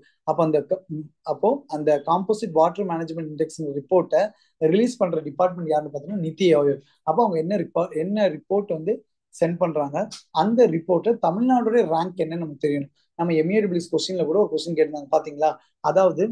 அப்போ அந்த காம்போசிட் வாட்டர் மேனேஜ்மெண்ட் இண்டெக்ஸ் ரிப்போர்ட்டை ரிலீஸ் பண்ற டிபார்ட்மெண்ட் யாருன்னு பார்த்தீங்கன்னா நித்தி ஆயோக். அப்போ அவங்க என்ன ரிப்போர்ட் வந்து சென்ட் பண்றாங்க, அந்த ரிப்போர்ட்டை தமிழ்நாடுடைய ரேங்க் என்னன்னு நமக்கு தெரியணும். நம்ம எம்ஏடபிள்யூஎஸ் கொஸ்டின்ல கூட ஒரு கொஸ்டின் கேட்டிருந்தாங்க பாத்தீங்களா, அதாவது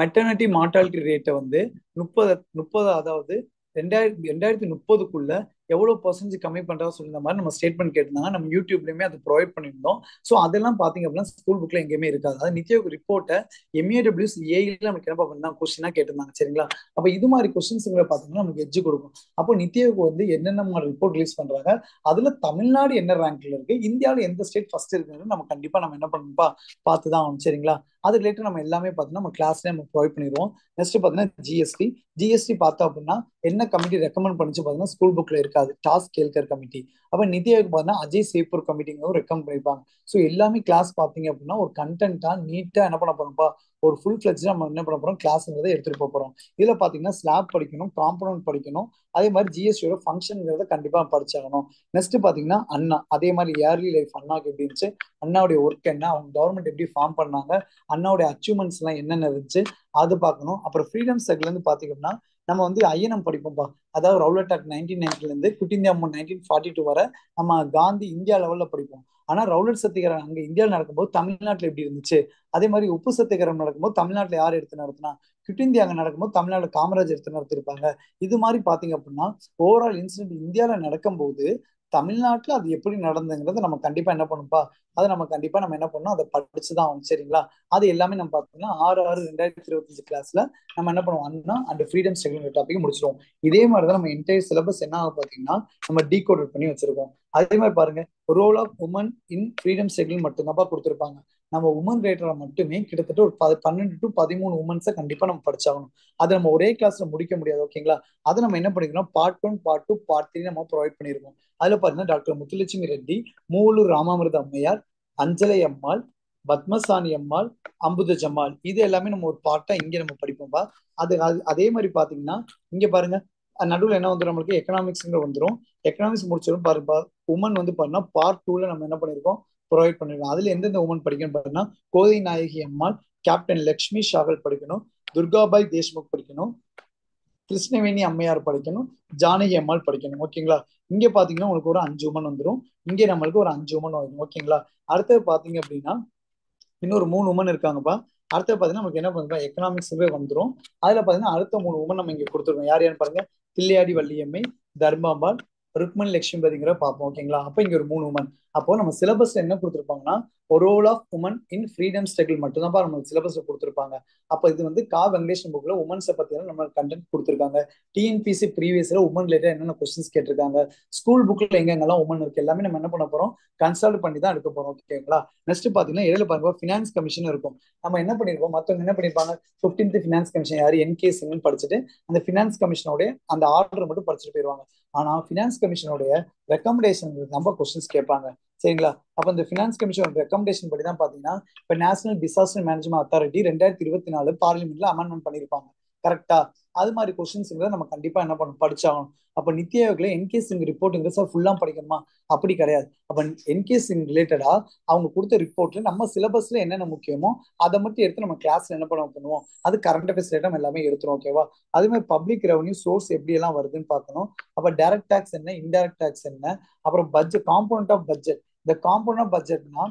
மெட்டர்னிட்டி மார்டாலிட்டி ரேட்டை வந்து 30 அதாவது 2030க்குள்ள எவ்வளவு பர்சன்டேஜ் கம்மி பண்றதா சொல்லியிருந்த மாதிரி நம்ம ஸ்டேட்மெண்ட் கேட்டிருந்தாங்க. நம்ம யூடியூப்லயுமே அது ப்ரொவைட் பண்ணியிருந்தோம். ஸோ அதெல்லாம் பாத்தீங்க அப்படின்னா ஸ்கூல் புக்ல எங்கேயுமே இருக்காது. அது நித்தி ஆயோக் ரிப்போர்ட்டை எம்ஏடபிள்யூஎஸ் ஏஐல நமக்கு என்ன பண்ணா கொஸ்டினா கேட்டிருந்தாங்க. சரிங்களா? அப்ப இது மாதிரி கொஸ்டின்ஸ் பாத்தீங்கன்னா நமக்கு எட்ஜ் கொடுக்கும். அப்போ நித்தி ஆயோக் வந்து என்னென்ன ரிப்போர்ட் ரிலீஸ் பண்றாங்க, அதுல தமிழ்நாடு என்ன ரேங்க்ல இருக்கு, இந்தியாவில எந்த ஸ்டேட் ஃபர்ஸ்ட் இருக்குன்னு நம்ம கண்டிப்பா நம்ம என்ன பண்ணணும்ப்பா பார்த்துதான் ஆகணும். சரிங்களா? அது ரிலேட்டட் நம்ம எல்லாமே பார்த்தீங்கன்னா நம்ம கிளாஸ்ல நம்ம ப்ரொவைட் பண்ணிடுவோம். நெக்ஸ்ட் பார்த்தீங்கன்னா ஜிஎஸ்டி பார்த்தோம் அப்படின்னா என்ன கமிட்டி ரெக்கமெண்ட் பண்ணிச்சு பார்த்தீங்கன்னா ஸ்கூல் புக்ல இருக்காது, டாஸ்க் கேல்கர் கமிட்டி. அப்ப நிதி ஆயோக் பார்த்தீங்கன்னா அஜய் சேப்பூர் கமிட்டிங்க ரெக்கமெண்ட் பண்ணிருப்பாங்க. ஸோ எல்லாமே கிளாஸ் பார்த்தீங்க அப்படின்னா ஒரு கண்டென்ட்டா நீட்டா என்ன பண்ண போறோம்ப்பா, ஒரு ஃபுல் ஃபிளெஜ்டா நம்ம என்ன பண்ண போறோம், கிளாஸ்ங்கிறத எடுத்துட்டு போறோம். இதுல பாத்தீங்கன்னா ஸ்லாப் படிக்கணும், காம்பனன்ட் படிக்கணும், அதே மாதிரி ஜிஎஸ்டியோட ஃபங்க்ஷன்ங்கிறத கண்டிப்பா படிச்சாகணும். நெக்ஸ்ட் பாத்தீங்கன்னா அண்ணா, அதே மாதிரி ஏர்லி லைஃப் அண்ணாக்கு எப்படி இருந்துச்சு, அண்ணாவுடைய ஒர்க் என்ன, அவங்க கவர்மெண்ட் எப்படி ஃபார்ம் பண்ணாங்க, அண்ணாவுடைய அச்சீவ்மெண்ட்ஸ் எல்லாம் என்னென்ன இருந்துச்சு அது பார்க்கணும். அப்புறம் ஃப்ரீடம் சர்க்கிள் இருந்து பாத்தீங்கன்னா நம்ம வந்து ஐஎன்எம் படிப்போம்ப்பா. அதாவது ரவுலட் ஆக்ட் 1990 இருந்து குட் இந்தியா மூவ் 1942 வரை நம்ம காந்தி இந்தியா லெவல்ல படிப்போம். ஆனா ரவுலட் சத்தியாகிரகம் அங்க இந்தியாவில் நடக்கும்போது தமிழ்நாட்டுல எப்படி இருந்துச்சு, அதே மாதிரி உப்பு சத்தியாகிரகம் நடக்கும்போது தமிழ்நாட்டுல யார் எடுத்து நடத்தினா, குட் இந்தியா அங்க நடக்கும்போது தமிழ்நாடு காமராஜ் எடுத்து நடத்திருப்பாங்க. இது மாதிரி பாத்தீங்க அப்படின்னா ஓவரால் இன்சிடென்ட் இந்தியாவில நடக்கும்போது தமிழ்நாட்டுல அது எப்படி நடந்துங்கிறத நம்ம கண்டிப்பா என்ன பண்ணுப்பா, அதை நம்ம கண்டிப்பா நம்ம என்ன பண்ணணும், அதை படிச்சுதான் ஆகும். சரிங்களா? அது எல்லாமே நம்ம பார்த்தோம்னா 6/6/2025 கிளாஸ்ல நம்ம என்ன பண்ணுவோம், அண்ணா அண்ட் ஃப்ரீடம் ஸ்ட்ரகிள் டாபிக் முடிச்சிருவோம். இதே மாதிரிதான் நம்ம என்டையர் சிலபஸ் என்ன ஆகும் பாத்தீங்கன்னா நம்ம டீகோட் பண்ணி வச்சிருக்கோம். அதே மாதிரி பாருங்க, role of woman in freedom struggle மட்டும்தான் கொடுத்திருப்பாங்க. நம்ம உமன் ரேட்டரை மட்டுமே கிட்டத்தட்ட ஒரு 12 to 13 உமன்ஸை கண்டிப்பா நம்ம படிச்சாகணும். அதை நம்ம ஒரே கிளாஸ்ல முடிக்க முடியாது. ஓகேங்களா? அதை நம்ம என்ன பண்ணிக்கிறோம், பார்ட் 1, பார்ட் 2, பார்ட் 3 நம்ம ப்ரொவைட் பண்ணிருக்கோம். அதுல பாத்தீங்கன்னா டாக்டர் முத்துலட்சுமி ரெட்டி, மூவலூர் ராமாமிர்த அம்மையார், அஞ்சலை அம்மாள், பத்மசாணி அம்மாள், அம்புத ஜம்மாள், இது எல்லாமே நம்ம ஒரு பார்ட்டா இங்க நம்ம படிப்போம்பா. அதே மாதிரி பாத்தீங்கன்னா இங்க பாருங்க, நடுவில் என்ன வந்துடும், நம்மளுக்கு எக்கனாமிக்ஸ் வந்துடும். எக்கனாமிக்ஸ் முடிச்சிடும் பாருப்பா. உமன் வந்து பாருன்னா பார்ட் 2ல நம்ம என்ன பண்ணிருக்கோம், ப்ரொவைட் பண்ணிருக்கோம். அதுல எந்தெந்த உமன் படிக்கணும் பாருன்னா கோதை நாயகி அம்மாள், கேப்டன் லக்ஷ்மி ஷாகல் படிக்கணும், துர்காபாய் தேஷ்முக் படிக்கணும், கிருஷ்ணவேணி அம்மையார் படிக்கணும், ஜானகி அம்மாள் படிக்கணும். ஓகேங்களா? இங்க பாத்தீங்கன்னா உங்களுக்கு ஒரு 5 உமன் வந்துடும், இங்க நம்மளுக்கு ஒரு 5 உமன் வரும். ஓகேங்களா? அடுத்தது பாத்தீங்க அப்படின்னா இன்னொரு 3 உமன் இருக்காங்கப்பா. அடுத்து பாத்தீங்கன்னா நமக்கு என்ன பண்ணுறோம், எக்கனாமிக்ஸ்வே வந்துடும். அதுல பாத்தீங்கன்னா அடுத்த 3 உமன் நம்ம இங்க கொடுத்துருக்கோம். யார் யாருன்னு பாருங்க, தில்லையாடி வள்ளியம்மை, தர்மாம்பாள், ருக்மணி லட்சுமிபதிங்கிற பார்ப்போம். ஓகேங்களா? அப்ப இங்க ஒரு 3 உமன். அப்போ நம்ம சிலபஸ்ல என்ன கொடுத்துருப்பாங்கன்னா role of woman in freedom struggle மட்டும் தான் நம்ம சிலபஸ்ல கொடுத்துருப்பாங்க. அப்ப இது வந்து வெங்கடேஷன் புக்ல உமன்ஸை பத்தியான நம்ம கண்டென்ட் கொடுத்துருக்காங்க. டிஎன்பிசி ப்ரீவியஸ்ல உமன் ரிலேட்டட் என்னென்ன கொஸ்டின்ஸ் கேட்டிருக்காங்க, ஸ்கூல் புக்ல எங்கெங்கெல்லாம் உமன் இருக்கு எல்லாமே நம்ம என்ன பண்ண போறோம், கன்சல்ட் பண்ணி தான் எடுக்க போறோம். ஓகேங்களா. நெக்ஸ்ட் பாத்தீங்கன்னா இடையில பாருங்க ஃபினான்ஸ் கமிஷன் இருக்கும். நம்ம என்ன பண்ணிருப்போம், மத்தவங்க என்ன பண்ணிருப்பாங்க, 15th ஃபினான்ஸ் கமிஷன் யாரு, என்கே சிங்னு படிச்சுட்டு அந்த ஃபினான்ஸ் கமிஷனோட அந்த ஆர்டர் மட்டும் படிச்சுட்டு போயிருவாங்க. ஆனா ஃபினான்ஸ் கமிஷனுடைய ரெக்கமெண்டேஷன் நம்ம கொஸ்டின்ஸ் கேட்பாங்க. சரிங்களா. அப்ப இந்த ஃபினான்ஸ் கமிஷன் ரெக்கமெண்டேஷன் படி தான் பாத்தீங்கன்னா இப்ப நேஷனல் டிசாஸ்டர் மேனேஜ்மெண்ட் அத்தாரிட்டி 2024 பார்லிமெண்ட்ல அமெண்ட்மெண்ட் பண்ணிருப்பாங்க. கரெக்டா. அது மாதிரி கொஸ்டின்ஸ் நம்ம கண்டிப்பா என்ன பண்ணணும், படிச்சாகணும். அப்ப நித்தி ஆயோக்ல என்கே சிங் ரிப்போர்ட் சார் ஃபுல்லா படிக்கணுமா, அப்படி கிடையாது. அப்ப என்கே சிங் ரிலேட்டடா அவங்க கொடுத்த ரிப்போர்ட்ல நம்ம சிலபஸ்ல என்னென்ன முக்கியமோ அதை மட்டும் எடுத்து நம்ம கிளாஸ்ல என்ன பண்ணுவோம், அது கரண்ட் அஃபேர்ஸ் ரிலேட்டட் எல்லாமே எடுத்துரும். ஓகேவா. அதே மாதிரி பப்ளிக் ரெவன்யூ சோர்ஸ் எப்படி எல்லாம் வருதுன்னு பார்க்கணும். அப்ப டைரக்ட் டாக்ஸ் என்ன, இன்டைரக்ட் டாக்ஸ் என்ன, அப்புறம் பட்ஜெட், காம்போனன்ட் ஆஃப் பட்ஜெட். இந்த காம்போனன்ட் ஆஃப் பட்ஜெட்னா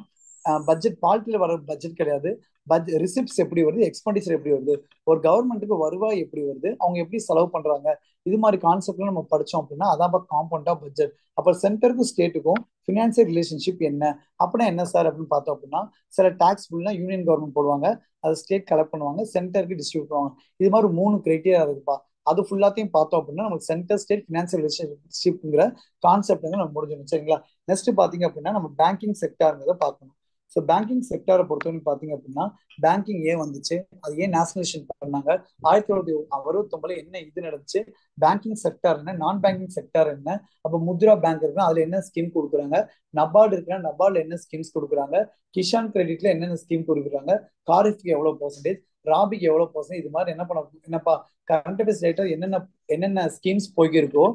பட்ஜெட் பாலிட்டியில வர பட்ஜெட் கிடையாது. பட்ஜெட் ரிசிப்ட்ஸ் எப்படி வருது, எக்ஸ்பெண்டிச்சர் எப்படி வருது, ஒரு கவர்மெண்ட்டுக்கு வருவாய் எப்படி வருது, அவங்க எப்படி செலவு பண்றாங்க, இது மாதிரி கான்செப்ட்ல நம்ம படிச்சோம் அப்படின்னா அதான் காம்பவுண்ட் ஆஃப் பட்ஜெட். அப்ப சென்டருக்கும் ஸ்டேட்டுக்கும் பினான்சியல் ரிலேஷன்ஷிப் என்ன, அப்படின்னா என்ன சார் அப்படின்னு பார்த்தோம் அப்படின்னா, சில டாக்ஸ் ஃபுல்லா யூனியன் கவர்மெண்ட் போடுவாங்க, அதை ஸ்டேட் கலெக்ட் பண்ணுவாங்க, சென்டருக்கு டிஸ்ட்ரிபியூட் பண்ணுவாங்க. இது மாதிரி 3 கிரைட்டீரியா இருக்குப்பா. அது ஃபுல்லாத்தையும் பார்த்தோம் அப்படின்னா நமக்கு சென்டர் ஸ்டேட் பினான்சியல் ரிலேஷன்ஷிப்ங்கிற கான்செப்ட் நம்ம முடிஞ்சிடும். சரிங்களா. நெக்ஸ்ட் பாத்தீங்க அப்படின்னா நம்ம பேங்கிங் செக்டார்ங்கிறத பார்க்கணும். ஸோ பேங்கிங் செக்டாரை பொறுத்தவரைக்கும் பாத்தீங்க அப்படின்னா பேங்கிங் ஏன் வந்துச்சு, அது ஏன் நேஷனலைசேஷன் பண்ணாங்க, 1969 என்ன இது நடந்துச்சு, பேங்கிங் செக்டார் என்ன, நான் பேங்கிங் செக்டார் என்ன, அப்ப முத்ரா பேங்க் இருக்குன்னா அதுல என்ன ஸ்கீம் கொடுக்குறாங்க, நபார்டு இருக்குன்னா நபார்டுல என்ன ஸ்கீம்ஸ் கொடுக்குறாங்க, கிஷான் கிரெடிட்ல என்னென்ன ஸ்கீம் கொடுக்குறாங்க, காரிஃப்க்கு எவ்வளவு பர்சன்டேஜ், ராபிக்கு எவ்வளவு பர்சன்டேஜ், இது மாதிரி என்ன பண்ண என்னப்பா கரண்ட் அஃபேர்ஸ் ரிலேட்டட் என்னென்ன என்னென்ன ஸ்கீம்ஸ் போய்க்கிருக்கோ,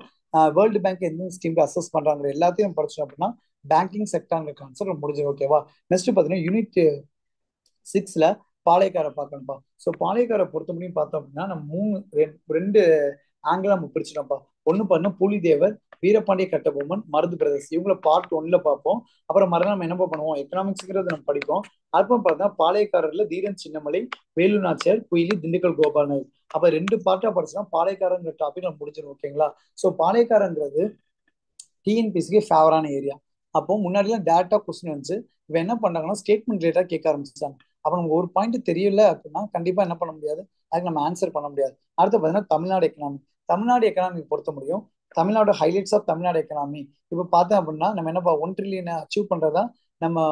வேர்ல்டு பேங்க் எந்த ஸ்கீம்க்கு அசஸ் பண்றாங்க எல்லாத்தையும் படிச்சோம் அப்படின்னா பேங்கிங் செக்டார் கான்செப்ட் முடிஞ்சது. ஓகேவா. நெக்ஸ்ட் பாத்தீங்கன்னா யூனிட் 6ல பாளையக்காரை பார்க்கணும்ப்பா. ஸோ பாளையக்காரை பொறுத்த முடியும் பார்த்தோம் அப்படின்னா நம்ம ரெண்டு ஆங்கிள் நம்ம பிரிச்சிட்டோம்ப்பா. ஒண்ணு பண்ண புலிதேவர், வீரபாண்டிய கட்டபொம்மன், மருது பிரதர்ஸ், இவங்கள பார்ட் 1ல பார்ப்போம். அப்புறம் மறுநாள் நம்ம என்ன பண்ணுவோம், எக்கனாமிக்ஸ்ங்கிறது நம்ம படிப்போம். அப்புறம் பார்த்தா பாளையக்காரர்ல தீரன் சின்னமலை, வேலு நாச்சியார், குயிலி, திண்டுக்கல் கோபால் நாயர். அப்ப 2 பார்ட்டா படிச்சோம்னா பாளையக்காரங்கிற டாபிக் நம்ம முடிச்சிடும். ஓகேங்களா. ஸோ பாளையக்காரங்கிறது டிஎன்பிசிக்கு ஃபேவரான ஏரியா. அப்போ முன்னாடிலாம் டேரக்டா கொஸ்டின் வந்துச்சு. இவ என்ன பண்றாங்கன்னா ஸ்டேட்மெண்ட் ரிலேட்டா கேட்க ஆரம்பிச்சாங்க. அப்ப நமக்கு ஒரு பாயிண்ட் தெரியல அப்படின்னா கண்டிப்பா என்ன பண்ண முடியாது, அதுக்கு நம்ம ஆன்சர் பண்ண முடியாது. அடுத்து பாத்தீங்கன்னா தமிழ்நாடு எக்கனாமி. தமிழ்நாடு எக்கனாமி பொறுத்த முடியும் Tamil Nadu highlights of Tamil Nadu economy. இப்ப பார்த்தேன் அப்படின்னா நம்ம என்னப்பா 1 ட்ரில்லியன் அச்சீவ் பண்றதா நம்ம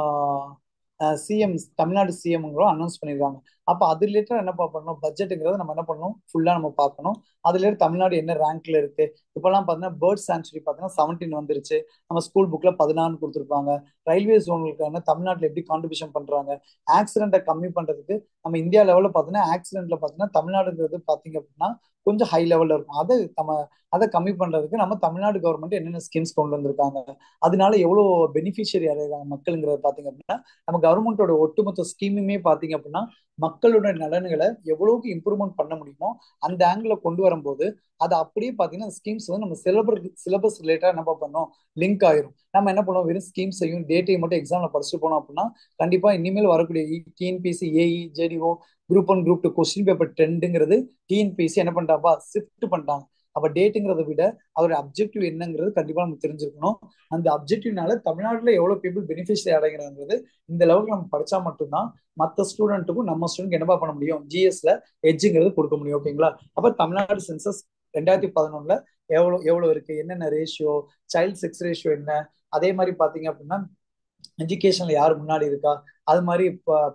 சிஎம், தமிழ்நாடு சிஎம்ங்கிறோம் அனௌன்ஸ் பண்ணியிருக்காங்க. அப்ப அது ரிலேட்டட் என்ன பண்ணணும், பட்ஜெட்டுங்கிறத நம்ம என்ன பண்ணணும் ஃபுல்லா நம்ம பார்க்கணும். அதுல தமிழ்நாடு என்ன ரேங்க்ல இருக்கு. இப்பெல்லாம் பாத்தீங்கன்னா பேர்ட் சாங்சுரி பாத்தீங்கன்னா 17 வந்துருச்சு. நம்ம ஸ்கூல் புக்ல 16 கொடுத்துருப்பாங்க. ரயில்வே ஜோனுக்கான தமிழ்நாட்டுல எப்படி கான்ட்ரிபியூஷன் பண்றாங்க, ஆக்சிடென்ட்டை கம்மி பண்றதுக்கு நம்ம இந்தியா லெவல்ல பாத்தீங்கன்னா ஆக்சிடென்ட்ல பாத்தீங்கன்னா தமிழ்நாடுங்கிறது பாத்தீங்க அப்படின்னா கொஞ்சம் ஹை லெவல்ல இருக்கும். அதை கம்மி பண்றதுக்கு நம்ம தமிழ்நாடு கவர்மெண்ட் என்னென்ன ஸ்கீம்ஸ் கொண்டு வந்திருக்காங்க, அதனால எவ்வளவு பெனிஃபிஷியரி அடைகிறாங்க மக்களுங்கிறத பாத்தீங்க அப்படின்னா நம்ம கவர்மெண்டோட ஒட்டுமொத்த ஸ்கீமுமே பாத்தீங்க அப்படின்னா மக்களோட நலன்களை எவ்வளவுக்கு இம்ப்ரூவ்மெண்ட் பண்ண முடியுமோ அந்த ஆங்கிள் கொண்டு வரும்போது அது அப்படியே பாத்தீங்கன்னா ஸ்கீம்ஸ் வந்து நம்ம சிலபஸ் ரிலேட்டா என்ன பண்ணோம், லிங்க் ஆயிரும். நம்ம என்ன பண்ணுவோம், வெறும் ஸ்கீம்ஸையும் டேட்டையும் மட்டும் எக்ஸாம்ல படிச்சுட்டு போனோம் அப்படின்னா கண்டிப்பா இனிமேல் வரக்கூடிய TNPSC, AE, JDO, group 1 group 2 question paper ட்ரெண்டுங்கிறது டிஎன்பிசி என்ன பண்ணிட்டாப்பா ஷிஃப்ட் பண்ணிட்டாங்க. அப்ப டேட்டுங்கிறத விட அவரோட அப்ஜெக்டிவ் என்னங்கிறது கண்டிப்பா நம்ம தெரிஞ்சிருக்கணும். அந்த அப்ஜெக்டிவ்னால தமிழ்நாட்டுல எவ்வளவு பீப்புள் பெனிஃபிஷரி அடைகிறாங்கிறது இந்த லெவலுக்கு நம்ம படிச்சா மட்டும்தான் மற்ற ஸ்டூடெண்ட்டுக்கும் நம்ம ஸ்டூடெண்ட் என்னப்பா பண்ண முடியும், ஜிஎஸ்ல எட்ஜுங்கிறது கொடுக்க முடியும். ஓகேங்களா. அப்ப தமிழ்நாடு சென்சஸ் 2011 எவ்வளவு எவ்வளவு இருக்கு, என்னென்ன ரேஷியோ, சைல்ட் செக்ஸ் ரேஷியோ என்ன, அதே மாதிரி பாத்தீங்க அப்படின்னா எஜுகேஷன்ல யாரு முன்னாடி இருக்கா, அது மாதிரி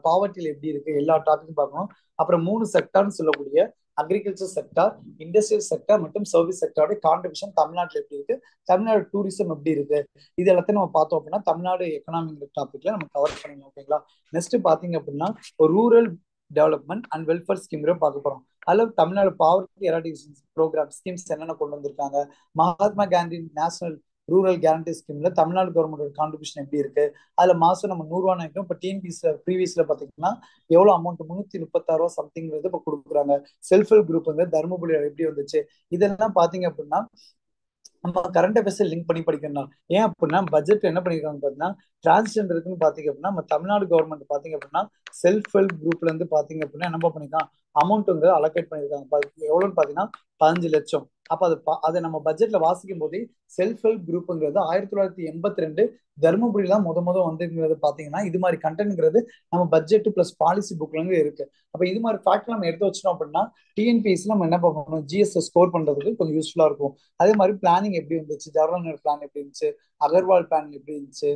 பாவர்ட்டியில எப்படி இருக்கு, எல்லா டாபிக்கும் பார்க்கணும். அப்புறம் 3 செக்டார்னு சொல்லக்கூடிய அக்ரிகல்ச்சர் செக்டார், இண்டஸ்ட்ரியல் செக்டார் மற்றும் சர்வீஸ் செக்டாரோட கான்ட்ரிபியூஷன் தமிழ்நாட்டில் எப்படி இருக்கு, தமிழ்நாடு டூரிசம் எப்படி இருக்கு, இது எல்லாத்தையும் நம்ம பார்த்தோம் அப்படின்னா தமிழ்நாடு எக்கனாமிக் டாபிக்ல நம்ம கவர் பண்ணணும். ஓகேங்களா. நெக்ஸ்ட் பாத்தீங்க அப்படின்னா rural development and welfare scheme பார்க்க போறோம். அதுல Tamil Nadu poverty eradication programme schemes என்னென்ன கொண்டு வந்திருக்காங்க, Mahatma Gandhi national rural guarantee ஸ்கீம்ல தமிழ்நாடு கவர்மெண்டோட கான்ட்ரிபியூஷன் எப்படி இருக்கு, அதுல மாசம் நம்ம 100 ரூபா நினைக்கிறோம். இப்ப டிஎன்பிஎஸ்ல ப்ரீவியஸ்ல பாத்தீங்கன்னா எவ்வளவு அமௌண்ட், 336 ரூபா சம்திங் இப்ப கொடுக்குறாங்க. செல்ஃப் ஹெல்ப் குரூப் வந்து தருமபுரி எப்படி வந்துச்சு, இதெல்லாம் பாத்தீங்க அப்படின்னா நம்ம கரண்ட் அஃபேர்ஸ் லிங்க் பண்ணி படிக்கணும். ஏன் அப்படின்னா பட்ஜெட் என்ன பண்ணிருக்காங்க பாத்தீங்கன்னா டிரான்ஸ்ஜெண்டருக்குன்னு பாத்தீங்க அப்படின்னா நம்ம தமிழ்நாடு கவர்மெண்ட் பாத்தீங்க அப்படின்னா செல்ஃப் ஹெல்ப் குரூப்ல இருந்து பாத்தீங்க அப்படின்னா என்ன பண்ணிருக்காங்க, அமௌண்ட் வந்து அலோகேட் பண்ணிருக்காங்க. எவ்வளவுன்னு பாத்தீங்கன்னா 15 லட்சம். அப்ப அதை நம்ம பட்ஜெட்ல வாசிக்கும் போதே செல்ஃப் ஹெல்ப் குரூப்ங்கிறது 1982 தருமபுரியில முத வந்துங்கிறது பாத்தீங்கன்னா இது மாதிரி கண்டென்ட்ங்கிறது நம்ம பட்ஜெட் பிளஸ் பாலிசி புக்ல இருக்கு. அப்ப இது மாதிரி ஃபேக்ட் நம்ம எடுத்து வச்சிட்டோம் அப்படின்னா டிஎன்பிஎஸ்சி நம்ம என்ன பண்ணணும், ஜிஎஸ் ஸ்கோர் பண்றதுக்கு கொஞ்சம் யூஸ்ஃபுல்லா இருக்கும். அதே மாதிரி பிளானிங் எப்படி இருந்துச்சு, ஜவஹர்லால் பிளான் எப்படி இருந்துச்சு, அகர்வால் பிளான் எப்படி இருந்துச்சு,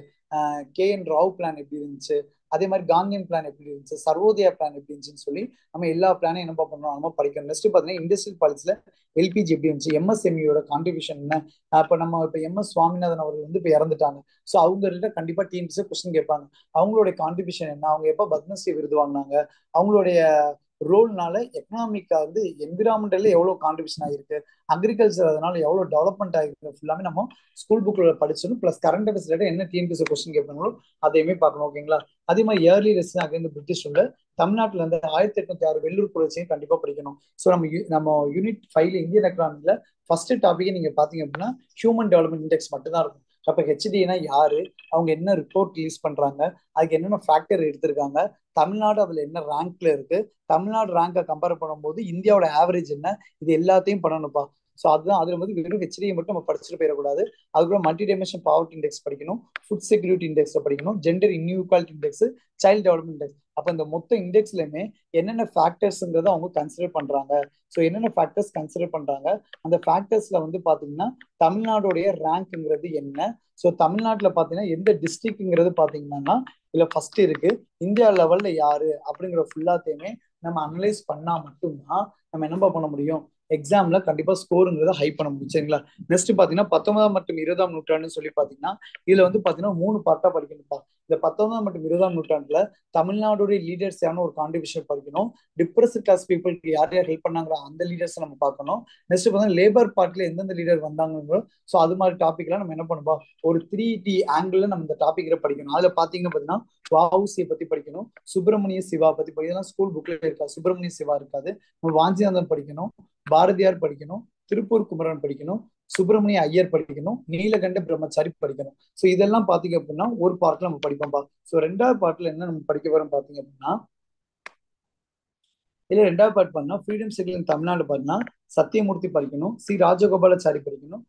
KN ராவ் பிளான் எப்படி இருந்துச்சு, அதே மாதிரி காந்தியன் பிளான் எப்படி இருந்துச்சு, சர்வோதயா பிளான் எப்படி இருந்துச்சுன்னு சொல்லி நம்ம எல்லா பிளானையும் என்ன பண்ணணும், நம்ம படிக்கணும். நெக்ஸ்ட் பாத்தீங்கன்னா இண்டஸ்ட்ரியல் பாலிசில எல்பிஜி எப்படி இருந்துச்சு, எம்எஸ்எம்இயோட கான்ட்ரிபியூஷன் என்ன. இப்ப நம்ம இப்ப MS சுவாமிநாதன் அவர்கள் வந்து இப்ப இறந்துட்டாங்க. ஸோ அவங்கள்ட்ட கண்டிப்பா டீம்ஸ் கொஸ்டின் கேட்பாங்க, அவங்களுடைய கான்ட்ரிபியூஷன் என்ன, அவங்க எப்ப பத்மஸ்ரீ விருது வாங்கினாங்க, அவங்களுடைய ரோல்னால எக்கனாமிக்கா வந்து என்விரான்மெண்டல்ல எவ்வளவு கான்ட்ரிபியூஷன் ஆகிருக்கு, அக்ரிகல்ச்சர் அதனால எவ்வளவு டெவலப்மெண்ட் ஆகிருக்கு, ஃபுல்லாமே நம்ம ஸ்கூல் புக்ல படிச்சிடணும். பிளஸ் கரண்ட் அஃபேர்ஸ் ரிலேட்டட் என்ன டிஎன்பிஎஸ்சி கொஸ்டின் கேட்பாங்களோ அதையுமே பார்க்கணும். ஓகேங்களா. அதே மாதிரி இயர்லி ரெசிடென்ட் அகைன் பிரிட்டிஷ் உள்ள தமிழ்நாட்டுல இருந்து 1806 வெள்ளூர் புரட்சியும் கண்டிப்பா படிக்கணும். ஸோ நம்ம யூனிட் 5ல இந்தியன் எக்கனாமிக்ல ஃபர்ஸ்ட் டாபிக் நீங்க பாத்தீங்க அப்படின்னா ஹியூமன் டெவலப்மெண்ட் இண்டெக்ஸ் மட்டும் தான் இருக்கும். அப்ப ஹெச்டினா யாரு, அவங்க என்ன ரிப்போர்ட் ரிலீஸ் பண்றாங்க, அதுக்கு என்னென்ன ஃபேக்டர் எடுத்திருக்காங்க, தமிழ்நாடு அதுல என்ன ரேங்க்ல இருக்கு, தமிழ்நாடு ரேங்கை கம்பேர் பண்ணும்போது இந்தியாவோட ஆவரேஜ் என்ன, இது எல்லாத்தையும் பண்ணணும்ப்பா. ஸோ அதுதான் அதுல வந்து வெறும் ஹெச்டியை மட்டும் நம்ம படிச்சுட்டு போயிடக்கூடாது. அதுக்குள்ள மல்டி டைமென்ஷன் பாவர்ட்டி இண்டெக்ஸ் படிக்கணும், ஃபுட் செக்யூரிட்டி இண்டெக்ஸ் படிக்கணும், gender inequality index, child development index. அப்ப இந்த மொத்த இண்டெக்ஸ்லயுமே என்னென்ன ஃபேக்டர்ஸ்ங்கிறத அவங்க கன்சிடர் பண்றாங்க. ஸோ என்னென்ன ஃபேக்டர்ஸ் கன்சிடர் பண்றாங்க, அந்த ஃபேக்டர்ஸ்ல வந்து பாத்தீங்கன்னா தமிழ்நாடுடைய ரேங்க்ங்கிறது என்ன. ஸோ தமிழ்நாட்டுல பாத்தீங்கன்னா எந்த டிஸ்ட்ரிக்ட்ங்கிறது பாத்தீங்கன்னா இல்ல ஃபர்ஸ்ட் இருக்கு, இந்தியா லெவல்ல யாரு அப்படிங்கிற ஃபுல்லாத்தையுமே நம்ம அனலைஸ் பண்ணா மட்டும்தான் நம்ம என்ன பண்ண முடியும், எக்ஸாம்ல கண்டிப்பா ஸ்கோருங்கிறத ஹை பண்ண முடியும். சரிங்களா. நெக்ஸ்ட் பாத்தீங்கன்னா 19ஆம் மற்றும் 20ஆம் நூற்றாண்டுன்னு சொல்லி பாத்தீங்கன்னா இதுல வந்து பாத்தீங்கன்னா 3 பார்ட்டா படிக்கணும்ப்பா. இந்த 19ஆம் மற்றும் 20ஆம் நூற்றாண்டுல தமிழ்நாடுடைய லீடர்ஸ் யாரும் ஒரு கான்ட்ரிபியூஷன் படிக்கணும், டிப்ரெஸ்ட் கிளாஸ் பீப்புளுக்கு யார் யார் ஹெல்ப் பண்ணாங்க அந்த லீடர்ஸ் நம்ம பார்க்கணும். நெக்ஸ்ட் பார்த்தீங்கன்னா லேபர் பார்ட்ல எந்தெந்த லீடர் வந்தாங்க. ஸோ அது மாதிரி டாபிக்லாம் நம்ம என்ன பண்ணுவோம், ஒரு 3D ஆங்கிள் நம்ம இந்த டாபிக்ல படிக்கணும். அதுல பாத்தீங்கன்னா பாத்தீங்கன்னா வஉசியை பத்தி படிக்கணும், சுப்பிரமணிய சிவா பத்தி படிக்கணும், ஸ்கூல் புக்ல இருக்கா சுப்பிரமணிய சிவா இருக்காது, வாஞ்சிநாதன் படிக்கணும், பாரதியார் படிக்கணும், திருப்பூர் குமரன் படிக்கணும், சுப்பிரமணிய ஐயர் படிக்கணும், நீலகண்ட பிரம்மச்சாரி படிக்கணும். ஸோ இதெல்லாம் பாத்தீங்க அப்படின்னா ஒரு பார்ட்ல நம்ம படிப்போம்பா. ஸோ ரெண்டாவது பார்ட்ல என்ன நம்ம படிக்க வரோம் பாத்தீங்க அப்படின்னா, இல்ல ரெண்டாவது பார்ட் பண்ணா ஃப்ரீடம் சைக்கிள் தமிழ்நாடு பாருன்னா சத்தியமூர்த்தி படிக்கணும், ராஜகோபாலாச்சாரி படிக்கணும்,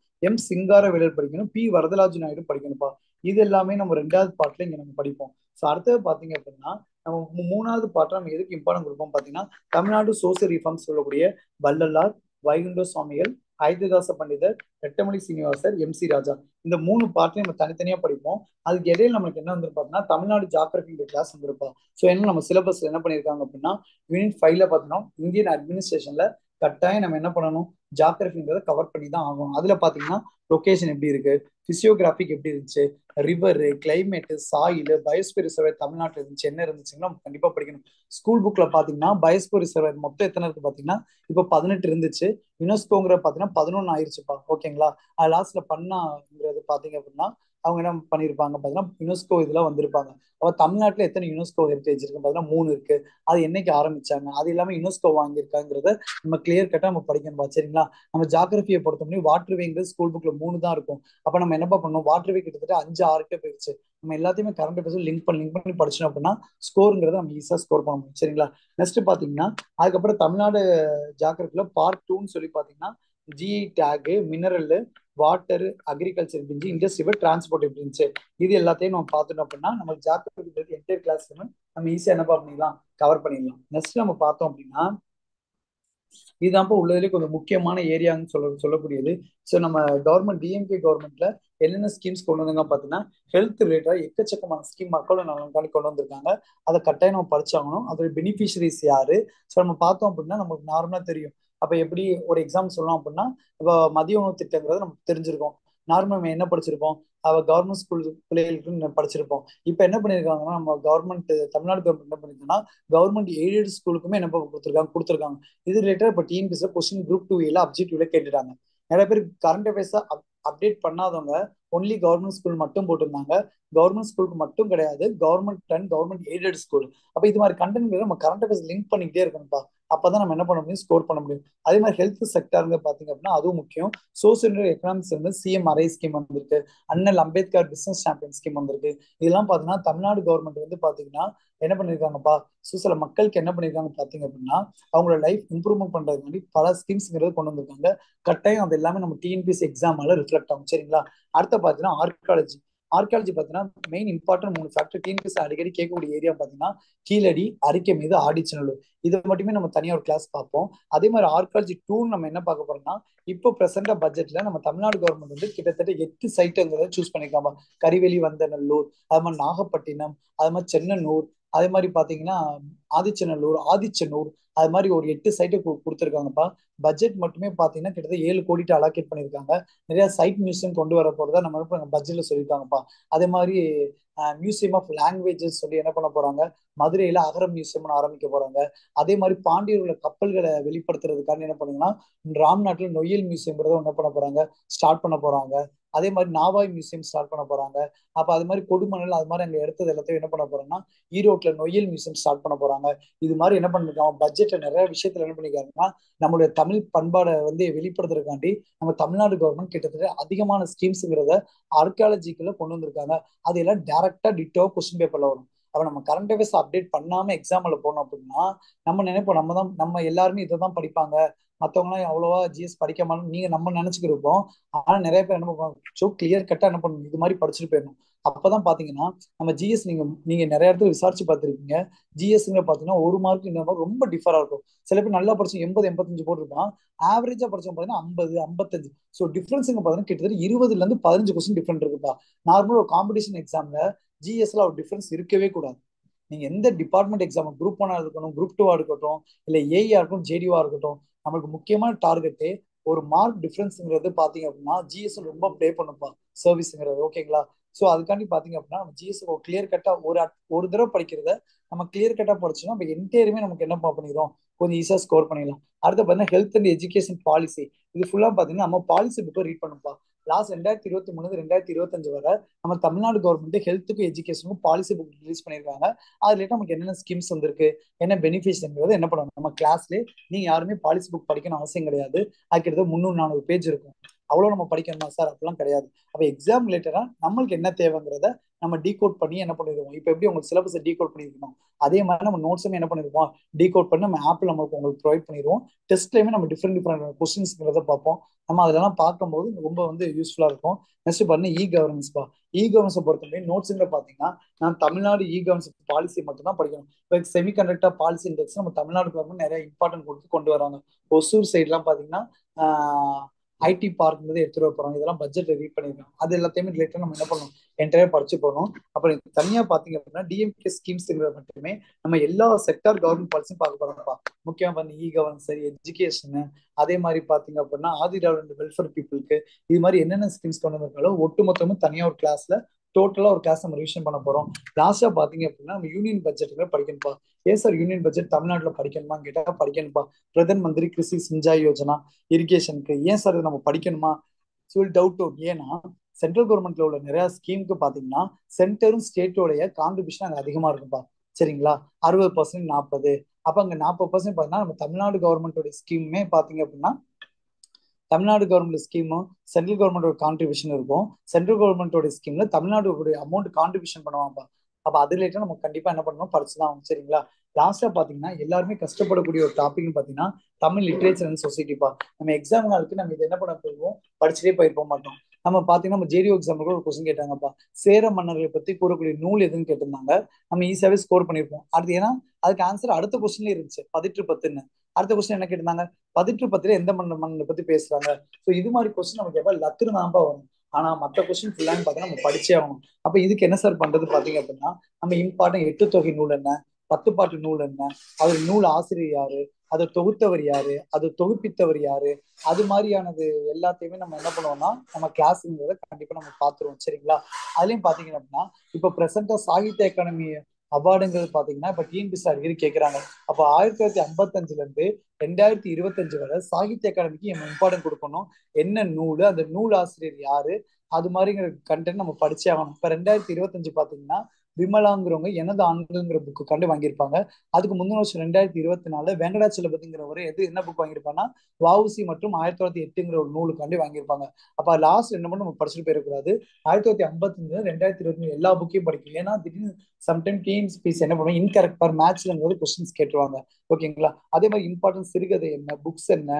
சிங்காரவேலர் படிக்கணும், வரதராஜ நாயுடு படிக்கணும்ப்பா. இது எல்லாமே நம்ம ரெண்டாவது பார்ட்ல இங்க நம்ம படிப்போம். ஸோ அடுத்தது பாத்தீங்க அப்படின்னா நம்ம மூணாவது பார்ட்ல நம்ம எதுக்கு இம்பார்ட்டன் கொடுப்போம் பாத்தீங்கன்னா தமிழ்நாடு சோசியல் ரிஃபார்ம்ஸ் சொல்லக்கூடிய வள்ளலார், வைகுண்ட சுவாமிகள், ஐததாச பண்டிதர், ரெட்டமணி சீனிவாசர், MC ராஜா, இந்த 3 பார்ட்லயும் நம்ம தனித்தனியா படிப்போம். அதுக்கு இடையில நம்மளுக்கு என்ன வந்துருப்பாங்கன்னா தமிழ்நாடு ஜாகிரபி கிளாஸ் வந்திருப்பா. ஸோ என்ன நம்ம சிலபஸ்ல என்ன பண்ணிருக்காங்க அப்படின்னா யூனிட் 5ல பாத்தீங்கன்னா இந்தியன் அட்மினிஸ்ட்ரேஷன்ல கட்டாயம் நம்ம என்ன பண்ணணும், ஜாகிரபிங்கிறத கவர் பண்ணி தான் ஆகணும். அதுல பாத்தீங்கன்னா லொகேஷன் எப்படி இருக்கு, பிசியோகிராபிக் எப்படி இருந்துச்சு, river, climate, soil, biosphere receiver தமிழ்நாட்டில் இருந்துச்சு என்ன இருந்துச்சுன்னா நம்ம கண்டிப்பா படிக்கணும். ஸ்கூல் புக்ல பாத்தீங்கன்னா பயோஸ்பியர் ரிசர்வர் மொத்தம் எத்தனை இருக்கு பாத்தீங்கன்னா இப்போ 18 இருந்துச்சு, யுனெஸ்கோங்கிற பாத்தீங்கன்னா 11 ஆயிருச்சுப்பா. ஓகேங்களா. அது லாஸ்ட்ல பண்ணாங்கிறது பாத்தீங்க அப்படின்னா அவங்க என்ன பண்ணிருப்பாங்க பாத்தீங்கன்னா யுனெஸ்கோ இதுல வந்திருப்பாங்க. அப்ப தமிழ்நாட்டுல எத்தனை யுனெஸ்கோ ஹெரிட்டேஜ் இருக்கு பாத்தீங்கன்னா 3 இருக்கு. அது என்னைக்கு ஆரம்பிச்சாங்க, அது இல்லாம யுனெஸ்கோ வாங்கியிருக்காங்கிறத நம்ம கிளியர் கட்டா நம்ம படிக்கணும். சரிங்களா. நம்ம ஜாகிரபியை பொறுத்த முடியும் வாட்டர் வேங்கிறது ஸ்கூல் புக்ல 3 தான் இருக்கும். அப்ப நம்ம என்ன பண்ணணும், வாட்டர் வே கிட்டத்தட்ட 5-6 போயிடுச்சு. நம்ம எல்லாத்தையுமே கரண்ட் அஃபேர்ஸ் லிங்க் பண்ணி படிச்சோம் அப்படின்னா ஸ்கோருங்கிறத நம்ம ஈஸியா ஸ்கோர் பண்ண முடியும். சரிங்களா. நெக்ஸ்ட் பாத்தீங்கன்னா அதுக்கப்புறம் தமிழ்நாடு ஜாகிரபில பார்ட் 2ன்னு சொல்லி பாத்தீங்கன்னா GI take, mineral, water, agriculture எப்படி இருந்துச்சு, இண்டஸ்ட்ரியல் டிரான்ஸ்போர்ட் எப்படி இருந்துச்சு, இது எல்லாத்தையும் நம்ம பார்த்துட்டோம் அப்படின்னா நம்ம ஜாகிரபி என்டையர் கிளாஸ் நம்ம ஈஸியா என்ன பண்ணிடலாம், கவர் பண்ணிடலாம். நெக்ஸ்ட் நம்ம பார்த்தோம் அப்படின்னா இதுதான் உள்ளதுலேயே கொஞ்சம் முக்கியமான ஏரியான்னு சொல்லக்கூடியது. ஸோ நம்ம கவர்மெண்ட் டிஎம்கே கவர்மெண்ட்ல என்னென்ன ஸ்கீம்ஸ் கொண்டு வந்தாங்க பார்த்தீங்கன்னா ஹெல்த் ரிலேட்டடா எக்கச்சக்கமான ஸ்கீம் மக்களோட நலனுக்காண்டி கொண்டு வந்திருக்காங்க. அதை கட்டாயம் நம்ம படிச்சாகணும். அதோட பெனிஃபிஷரிஸ் யாரு. ஸோ நம்ம பார்த்தோம் அப்படின்னா நமக்கு நார்மலா தெரியும். அப்ப எப்படி ஒரு எக்ஸாம் சொல்லலாம் அப்படின்னா இப்போ மதிய உணவு திட்டங்கிறது நமக்கு தெரிஞ்சிருக்கும். நார்மல் நம்ம என்ன படிச்சிருப்போம், கவர்மெண்ட் ஸ்கூல் பிள்ளைகளுக்கு படிச்சிருப்போம். இப்ப என்ன பண்ணிருக்காங்கன்னா நம்ம கவர்மெண்ட் தமிழ்நாடு கவர்மெண்ட் என்ன பண்ணிருக்காங்கன்னா கவர்மெண்ட் எய்டட் ஸ்கூலுக்குமே என்ன கொடுத்துருக்காங்க. இது ரிலேட்டட் இப்போ டிஎன்பிஎஸ்சில கொஸ்டின் குரூப் 2A அப்ஜெக்டிவ்ல கேட்டுட்டாங்க. நிறைய பேர் கரண்ட் அஃபேர்ஸா அப்டேட் பண்ணாதவங்க ஒன்லி கவர்மெண்ட் ஸ்கூல் மட்டும் போட்டிருந்தாங்க. கவர்மெண்ட் ஸ்கூலுக்கு மட்டும் கிடையாது, government and government aided school. அப்ப இது மாதிரி கண்டென்ட் நம்ம கரண்ட் அஃபேர்ஸ் லிங்க் பண்ணிக்கிட்டே இருக்கணும்ப்பா. அப்பதான் நம்ம என்ன பண்ண முடியும், ஸ்கோர் பண்ண முடியும். அதே மாதிரி ஹெல்த் செக்டருங்க பாத்தீங்க அப்படின்னா அதுவும் முக்கியம். சோசியல் எக்கனாமிக்ஸ் வந்து சிஎம் அரை ஸ்கீம் வந்திருக்கு, அண்ணல் அம்பேத்கர் பிசினஸ் சாம்பியன் ஸ்கீம் வந்திருக்கு. இதெல்லாம் பாத்தீங்கன்னா தமிழ்நாடு கவர்மெண்ட் வந்து பாத்தீங்கன்னா என்ன பண்ணிருக்காங்கப்பா, சில மக்களுக்கு என்ன பண்ணிருக்காங்க பாத்தீங்க அப்படின்னா அவங்களோட லைஃப் இம்ப்ரூவ்மெண்ட் பண்றதுக்கு வேண்டி பல ஸ்கீம்ஸ்ங்கிறது கொண்டு வந்திருக்காங்க. கட்டாயம் அது எல்லாமே நம்ம டிஎன்பிஎஸ்சி எக்ஸாமால ரிஃப்ளெக்ட் ஆகும். சரிங்களா? அடுத்த பாத்தீங்கன்னா ஆர்காலஜி. ஆர்காலஜி பாத்தீங்கன்னா மெயின் இம்பார்ட்டன்ட் 3 ஃபேக்டர் டிஎன்பிஎஸ்சி அடிக்கடி கேட்கக்கூடிய ஏரியா பாத்தீங்கன்னா கீழடி, அறிக்கை மீது, ஆடிச்சநல்லூர். இது மட்டுமே நம்ம தனியா ஒரு கிளாஸ் பார்ப்போம். அதே மாதிரி ஆர்காலஜி 2 நம்ம என்ன பார்க்க போறோம்னா இப்போ பிரசண்டா பட்ஜெட்ல நம்ம தமிழ்நாடு கவர்மெண்ட் வந்து கிட்டத்தட்ட 8 சைட்டுங்கிறத சூஸ் பண்ணிருக்காங்க. கரிவெளி வந்தநல்லூர், அது மாதிரி நாகப்பட்டினம், அது மாதிரி சென்னனூர், அதே மாதிரி பாத்தீங்கன்னா ஆதிச்சநல்லூர், ஆதிச்சனூர், அது மாதிரி ஒரு 8 சைட்டு கொடுத்துருக்காங்கப்பா. பட்ஜெட் மட்டுமே பாத்தீங்கன்னா கிட்டத்தட்ட 7 கோடிட்டு அலோகேட் பண்ணிருக்காங்க. நிறைய சைட் மியூசியம் கொண்டு வர போறதா நம்ம பட்ஜெட்ல சொல்லியிருக்காங்கப்பா. அதே மாதிரி மியூசியம் ஆஃப் லாங்குவேஜஸ் சொல்லி என்ன பண்ண போறாங்க, மதுரையில அகரம் மியூசியம்னு ஆரம்பிக்க போறாங்க. அதே மாதிரி பாண்டியர் உள்ள கப்பல்களை வெளிப்படுத்துறதுக்காக என்ன பண்ணுங்கன்னா ராம்நாட்டில் நொய்யல் மியூசியம்ங்கிறத என்ன பண்ண போறாங்க, ஸ்டார்ட் பண்ண போறாங்க. அதே மாதிரி நாவாய் மியூசியம் ஸ்டார்ட் பண்ண போறாங்க. அப்ப அது மாதிரி கொடுமணல் அது மாதிரி அங்க எடுத்தது எல்லாத்தையும் என்ன பண்ண போறாங்கன்னா ஈரோட்ல நொய்யல் மியூசியம் ஸ்டார்ட் பண்ண போறாங்க. இது மாதிரி என்ன பண்ணிருக்காங்க, பட்ஜெட்ல நிறைய விஷயத்துல என்ன பண்ணிருக்காங்கன்னா நம்மளுடைய தமிழ் பண்பாடை வந்து வெளிப்படுத்துறதுக்காண்டி நம்ம தமிழ்நாடு கவர்மெண்ட் கிட்டத்தட்ட அதிகமான ஸ்கீம்ஸ்ங்கிறத ஆர்கியாலஜிக்குள்ள கொண்டு வந்திருக்காங்க. அது எல்லாம் டைரக்டா டிட்டோ கொஸ்டின் பேப்பர்ல வரும். அப்ப நம்ம கரண்ட் அஃபேர்ஸ் அப்டேட் பண்ணாம எக்ஸாம்ல போனோம் அப்படின்னா நம்ம நினைப்போம் நம்ம எல்லாருமே இதை தான் படிப்பாங்க, மத்தவங்க எல்லாம் அவ்வளவா ஜிஎஸ் படிக்க மாட்டோம் நீங்க நம்ம நினைச்சுக்கிட்டு இருப்போம். ஆனா நிறைய பேர் என்ன பண்ணுவாங்க, ஸோ கிளியர் கட்டா என்ன பண்ணணும், இது மாதிரி படிச்சுட்டு போயிடணும். அப்பதான் பாத்தீங்கன்னா நம்ம ஜிஎஸ் நீங்க நீங்க நிறைய இடத்துல விசாரிச்சு பார்த்திருப்பீங்க. ஜிஎஸ்ங்க பாத்தீங்கன்னா ஒரு மார்க் இந்த மாதிரி ரொம்ப டிஃபரா இருக்கும். சில பேர் நல்லா படிச்சு 80 85 போட்டிருப்பான், ஆவரேஜா படிச்சவங்க பாத்தீங்கன்னா 50 55. ஸோ டிஃபரன்ஸுங்க பாத்தீங்கன்னா கிட்டத்தட்ட 20ல இருந்து 15 கொஸ்டின் டிஃபரெண்ட் இருக்குப்பா. நார்மல் ஒரு காம்படிஷன் எக்ஸாம்ல ஜிஎஸ்ல ஒரு டிஃபரன்ஸ் இருக்கவே கூடாது. நீங்க எந்த டிபார்ட்மெண்ட் எக்ஸாம் குரூப் 1 இருக்கட்டும், குரூப் 2 இருக்கட்டும், இல்ல ஏஇஆ இருக்கட்டும், ஜேடிவா இருக்கட்டும், நம்மளுக்கு முக்கியமான டார்கெட்டே ஒரு மார்க் டிஃபரன்ஸ்ங்கிறது பாத்தீங்க அப்படின்னா ஜிஎஸ் ரொம்ப ப்ளே பண்ணுப்பா சர்வீஸ்ங்கிறது. ஓகேங்களா? ஸோ அதுக்காண்டி பாத்தீங்க அப்படின்னா நம்ம ஜிஎஸ் கிளியர் கட்டா ஒரு தடவை படிக்கிறத நம்ம கிளியர் கட்டா படிச்சோம்னா நம்ம என்டையருமே நமக்கு என்ன பண்ணிடும், கொஞ்சம் ஈஸியா ஸ்கோர் பண்ணிடலாம். அடுத்து பாத்தீங்கன்னா ஹெல்த் அண்ட் எஜுகேஷன் பாலிசி. இது ஃபுல்லா பாத்தீங்கன்னா நம்ம பாலிசி புக்கை ரீட் பண்ணுப்பா. லாஸ்ட் 2023 2025 வரை நம்ம தமிழ்நாடு கவர்மெண்ட் ஹெல்த்துக்கும் எஜுகேஷனுக்கும் பாலிசி புக் ரிலீஸ் பண்ணியிருக்காங்க. அதுல நமக்கு என்னென்ன ஸ்கீம்ஸ் வந்திருக்கு, என்ன பெனிஃபிட்ஸ்ங்கிறது என்ன பண்ணுவாங்க நம்ம கிளாஸ்ல. நீங்க யாருமே பாலிசி புக் படிக்கணும் அவசியம் கிடையாது. அது கிட்டத்தட்ட 300 400 பேஜ் இருக்கும். அவ்வளவு நம்ம படிக்கணுமா சார், அப்படிலாம் கிடையாது. அப்ப எக்ஸாம் ரிலேட்டடா நம்மளுக்கு என்ன தேவைங்கிறத நம்ம டீகோட் பண்ணி என்ன பண்ணிடுவோம். இப்ப எப்படி உங்களுக்கு சிலபஸ் டீகோட் பண்ணிருக்கோம், அதே மாதிரி நம்ம நோட்ஸுமே என்ன பண்ணிருப்போம், டீகோட் பண்ணி நம்ம ஆப்ல நமக்கு உங்களுக்கு ப்ரொவைட் பண்ணிடுவோம். டெஸ்ட்லயுமே நம்ம டிஃப்ரெண்ட் கொஸ்டின்ஸ்ங்கிறத பார்ப்போம். நம்ம அதெல்லாம் பார்க்கும்போது ரொம்ப வந்து யூஸ்ஃபுல்லா இருக்கும். நெக்ஸ்ட் பாருங்க இ கவர்னன்ஸ் பா. இ கவர்னன்ஸை பொறுத்தவரை நோட்ஸ்ங்க பாத்தீங்கன்னா நான் தமிழ்நாடு இ கவர்னன்ஸ் பாலிசி மட்டும் தான் படிக்கணும். இப்போ செமி கண்டக்டர் பாலிசி இண்டெக்ஸ் நம்ம தமிழ்நாடு கவர்மெண்ட் நிறைய இம்பார்ட்டன்ட் கொடுத்து கொண்டு வராங்க. ஒசூர் சைட்லாம் பாத்தீங்கன்னா ஐடி பார்க் எடுத்துட்டு வர போறாங்க. இதெல்லாம் பட்ஜெட் ரெடி பண்ணிருக்காங்க. அது எல்லாத்தையுமே ரிலேட்டட் நம்ம என்ன பண்ணணும், என்டையரா படிச்சு போகணும். அப்புறம் தனியா பாத்தீங்க அப்படின்னா டிஎம்கே ஸ்கீம்ஸ் மட்டுமே நம்ம எல்லா செக்டார் கவர்மெண்ட் பாலிசியும் பார்க்க போறோம்ப்பா. முக்கியமா வந்து இ கவர்னன்ஸ், சரி எஜுகேஷன், அதே மாதிரி பாத்தீங்க அப்படின்னா ஆதி டெவலப்மெண்ட் வெல்ஃபேர் பீப்புளுக்கு இது மாதிரி என்னென்ன ஸ்கீம்ஸ் கொண்டு வந்திருக்காலும் ஒட்டு மொத்தமும் தனியா ஒரு கிளாஸ்ல டோட்டலா ஒரு கிளாஸ் நம்ம ரிவிஷன் பண்ண போறோம். லாஸ்டா பாத்தீங்க அப்படின்னா நம்ம யூனியன் பட்ஜெட்டுமே படிக்கணும்ப்பா. ஏன் சார் யூனியன் பட்ஜெட் தமிழ்நாட்டுல படிக்கணுமான்னு கேட்டா படிக்கணும்ப்பா. பிரதன் மந்திரி கிருஷி சிஞ்சாய் யோஜனா இரிகேஷனுக்கு ஏன் சார் நம்ம படிக்கணுமா சொல்லி டவுட் வரும். ஏன்னா சென்ட்ரல் கவர்மெண்ட்ல உள்ள நிறைய ஸ்கீமுக்கு பாத்தீங்கன்னா சென்டரும் ஸ்டேட்டோடைய கான்ட்ரிபியூஷன் அங்க அதிகமா இருக்கும்பா. சரிங்களா? 60% 40. அப்ப அங்க 40% பாத்தீங்கன்னா நம்ம தமிழ்நாடு கவர்மெண்டோட ஸ்கீமுமே பாத்தீங்க அப்படின்னா தமிழ்நாடு கவர்மெண்ட் ஸ்கீமும் சென்ட்ரல் கவர்மெண்டோட கான்ட்ரிபியூஷன் இருக்கும். சென்ட்ரல் கவர்மெண்டோட ஸ்கீம்ல தமிழ்நாடு அமௌண்ட் கான்ட்ரிபியூஷன் பண்ணுவாங்க. அப்ப அது ரிலேட்டா நம்ம கண்டிப்பா என்ன பண்ணணும், படிச்சுதான் ஆகணும். சரிங்களா? லாஸ்டா பாத்தீங்கன்னா எல்லாருமே கஷ்டப்படக்கூடிய ஒரு டாபிக்னு பாத்தீங்கன்னா தமிழ் லிட்ரேச்சர் அண்ட் சொசைட்டிப்பா. நம்ம எக்ஸாம் நாளுக்கு நம்ம இதை என்ன பண்ண போயிருவோம், படிச்சுட்டே போயிருப்போம் மாட்டோம். நம்ம பாத்தீங்கன்னா நம்ம ஜேடிஓ எக்ஸாம் ஒரு கொஸ்டின் கேட்டாங்கப்பா, சேர மன்னர்களை பத்தி கூறக்கூடிய நூல் எதுன்னு கேட்டிருந்தாங்க. நம்ம ஈஸியாவே ஸ்கோர் பண்ணிருப்போம். அடுத்து ஏன்னா அதுக்கு ஆன்சர் அடுத்த கொஸ்டின்ல இருந்துச்சு, 18 10. அடுத்த கொஸ்டின் என்ன கேட்டிருந்தாங்க, 18 10 எந்த மன்னரை பத்தி பேசுறாங்க. ஸோ இது மாதிரி கொஸ்டின் நமக்கு எப்ப லத்துரு தான்ப்பா வரும். ஆனா மற்ற கொஸ்டின் ஃபுல்லான்னு பார்த்தீங்கன்னா நம்ம படிச்சே ஆகணும். அப்ப இதுக்கு என்ன சார் பண்றது பாத்தீங்க அப்படின்னா நம்ம இம்பார்ட்டன் 8 தொகை நூல் என்ன, 10 பாட்டு நூல் என்ன, அது நூல் ஆசிரியர் யாரு, அதை தொகுத்தவர் யாரு, அது தொகுப்பித்தவர் யாரு, அது மாதிரியானது எல்லாத்தையுமே நம்ம என்ன பண்ணுவோம்னா நம்ம கிளாஸ்ங்கிறத கண்டிப்பா நம்ம பார்த்துருவோம். சரிங்களா? அதுலயும் பாத்தீங்க அப்படின்னா இப்ப பிரசண்டா சாகித்ய அகாடமி அவார்டுங்கிறது பாத்தீங்கன்னா இப்ப டிஎன்பிஎஸ்சி அடிக்கடி கேட்கறாங்க. அப்ப 1955 இருந்து 2025 வரை சாகித்ய அகாடமிக்கு நம்ம இம்பார்ட்டன்ட் கொடுக்கணும். என்ன நூல், அந்த நூல் ஆசிரியர் யாரு, அது மாதிரிங்கிற கண்டென்ட் நம்ம படிச்சே ஆகணும். இப்ப 2025 பாத்தீங்கன்னா விமலாங்கிறவங்க எனது ஆண்கள்ங்கிற புக்கு கண்டு வாங்கியிருப்பாங்க. அதுக்கு முந்தின வருஷம் 2024 வெங்கடாச்சலபதிங்கிறவர் என்ன புக் வாங்கியிருப்பாங்கன்னா வஉசி மற்றும் 1908ங்கிற ஒரு நூலுக்காண்டி வாங்கியிருப்பாங்க. அப்ப லாஸ்ட் என்ன மட்டும் நம்ம படிச்சுட்டு போயிடக்கூடாது. 1955 2023 எல்லா புக்கையும் படிக்கும். ஏன்னா திடீர்னு சம்டைம் டிஎன்பிஎஸ்சி என்ன பண்ணுவோம், இன்கரெக்ட் ஃபார் மேட்ச்லங்கிறது கொஸ்டின்ஸ் கேட்டுருவாங்க. ஓகேங்களா? அதே மாதிரி இம்பார்ட்டன்ஸ் சிறுகதை என்ன, புக்ஸ் என்ன,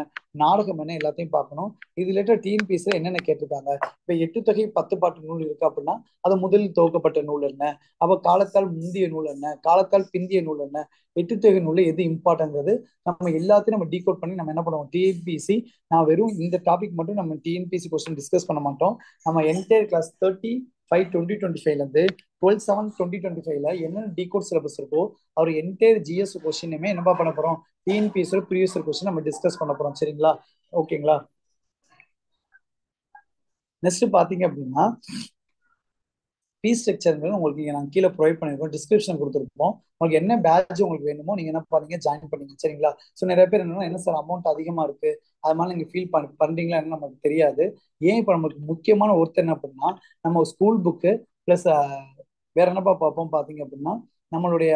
நாடகம் என்ன, எல்லாத்தையும் பார்க்கணும். இது ரிலேட்டட் டிஎன்பிஎஸ்சி என்னென்ன கேட்டிருக்காங்க. இப்ப 8 தொகை 10 பாட்டு நூல் இருக்கு அப்படின்னா அது முதலில் துவக்கப்பட்ட நூல் என்ன, அப்ப காலத்தால் முந்தைய நூல் என்ன, காலத்தால் பிந்திய நூல் என்ன, 8 தொகை நூல் எது இம்பார்ட்டன்றது நம்ம எல்லாத்தையும் நம்ம டீகோட் பண்ணி நம்ம என்ன பண்ணுவோம். டிஎன்பிஎஸ்சி நான் வெறும் இந்த டாபிக் மட்டும் நம்ம டிஎன்பிஎஸ்சி கொஸ்டின் டிஸ்கஸ் பண்ண மாட்டோம். நம்ம என்டையர் கிளாஸ் 35/2025 இருந்து 12/7/2025 என்னென்ன டீகோட் சிலபஸ் இருக்கோ அவர் என்டையர் ஜிஎஸ் கொஸ்டினுமே என்ன பண்ண போறோம், டிஎன்பிஎஸ்சி ப்ரீவியஸ் கொஸ்டின் நம்ம டிஸ்கஸ் பண்ண போறோம். சரிங்களா? ஓகேங்களா? நெக்ஸ்ட் பாத்தீங்க அப்படின்னா ஃபீஸ் ஸ்ட்ரக்சர்ங்கிறது உங்களுக்கு நாங்கள் கீழே ப்ரொவைட் பண்ணிருக்கோம், டிஸ்கிரிப்ஷன் கொடுத்துருப்போம். உங்களுக்கு என்ன பேட்ச் உங்களுக்கு வேணுமோ நீங்க என்ன பண்ணீங்க, ஜாயின் பண்ணீங்க. சரிங்களா? ஸோ நிறைய பேர் என்ன சார் அமௌண்ட் அதிகமா இருக்கு, அது மாதிரி நீங்க ஃபீல் பண்றீங்களா என்ன நமக்கு தெரியாது. ஏன் இப்போ நமக்கு முக்கியமான ஒருத்தர் என்ன அப்படின்னா நம்ம ஸ்கூல் புக்கு பிளஸ் வேற என்னப்பா பார்ப்போம் பாத்தீங்க அப்படின்னா நம்மளுடைய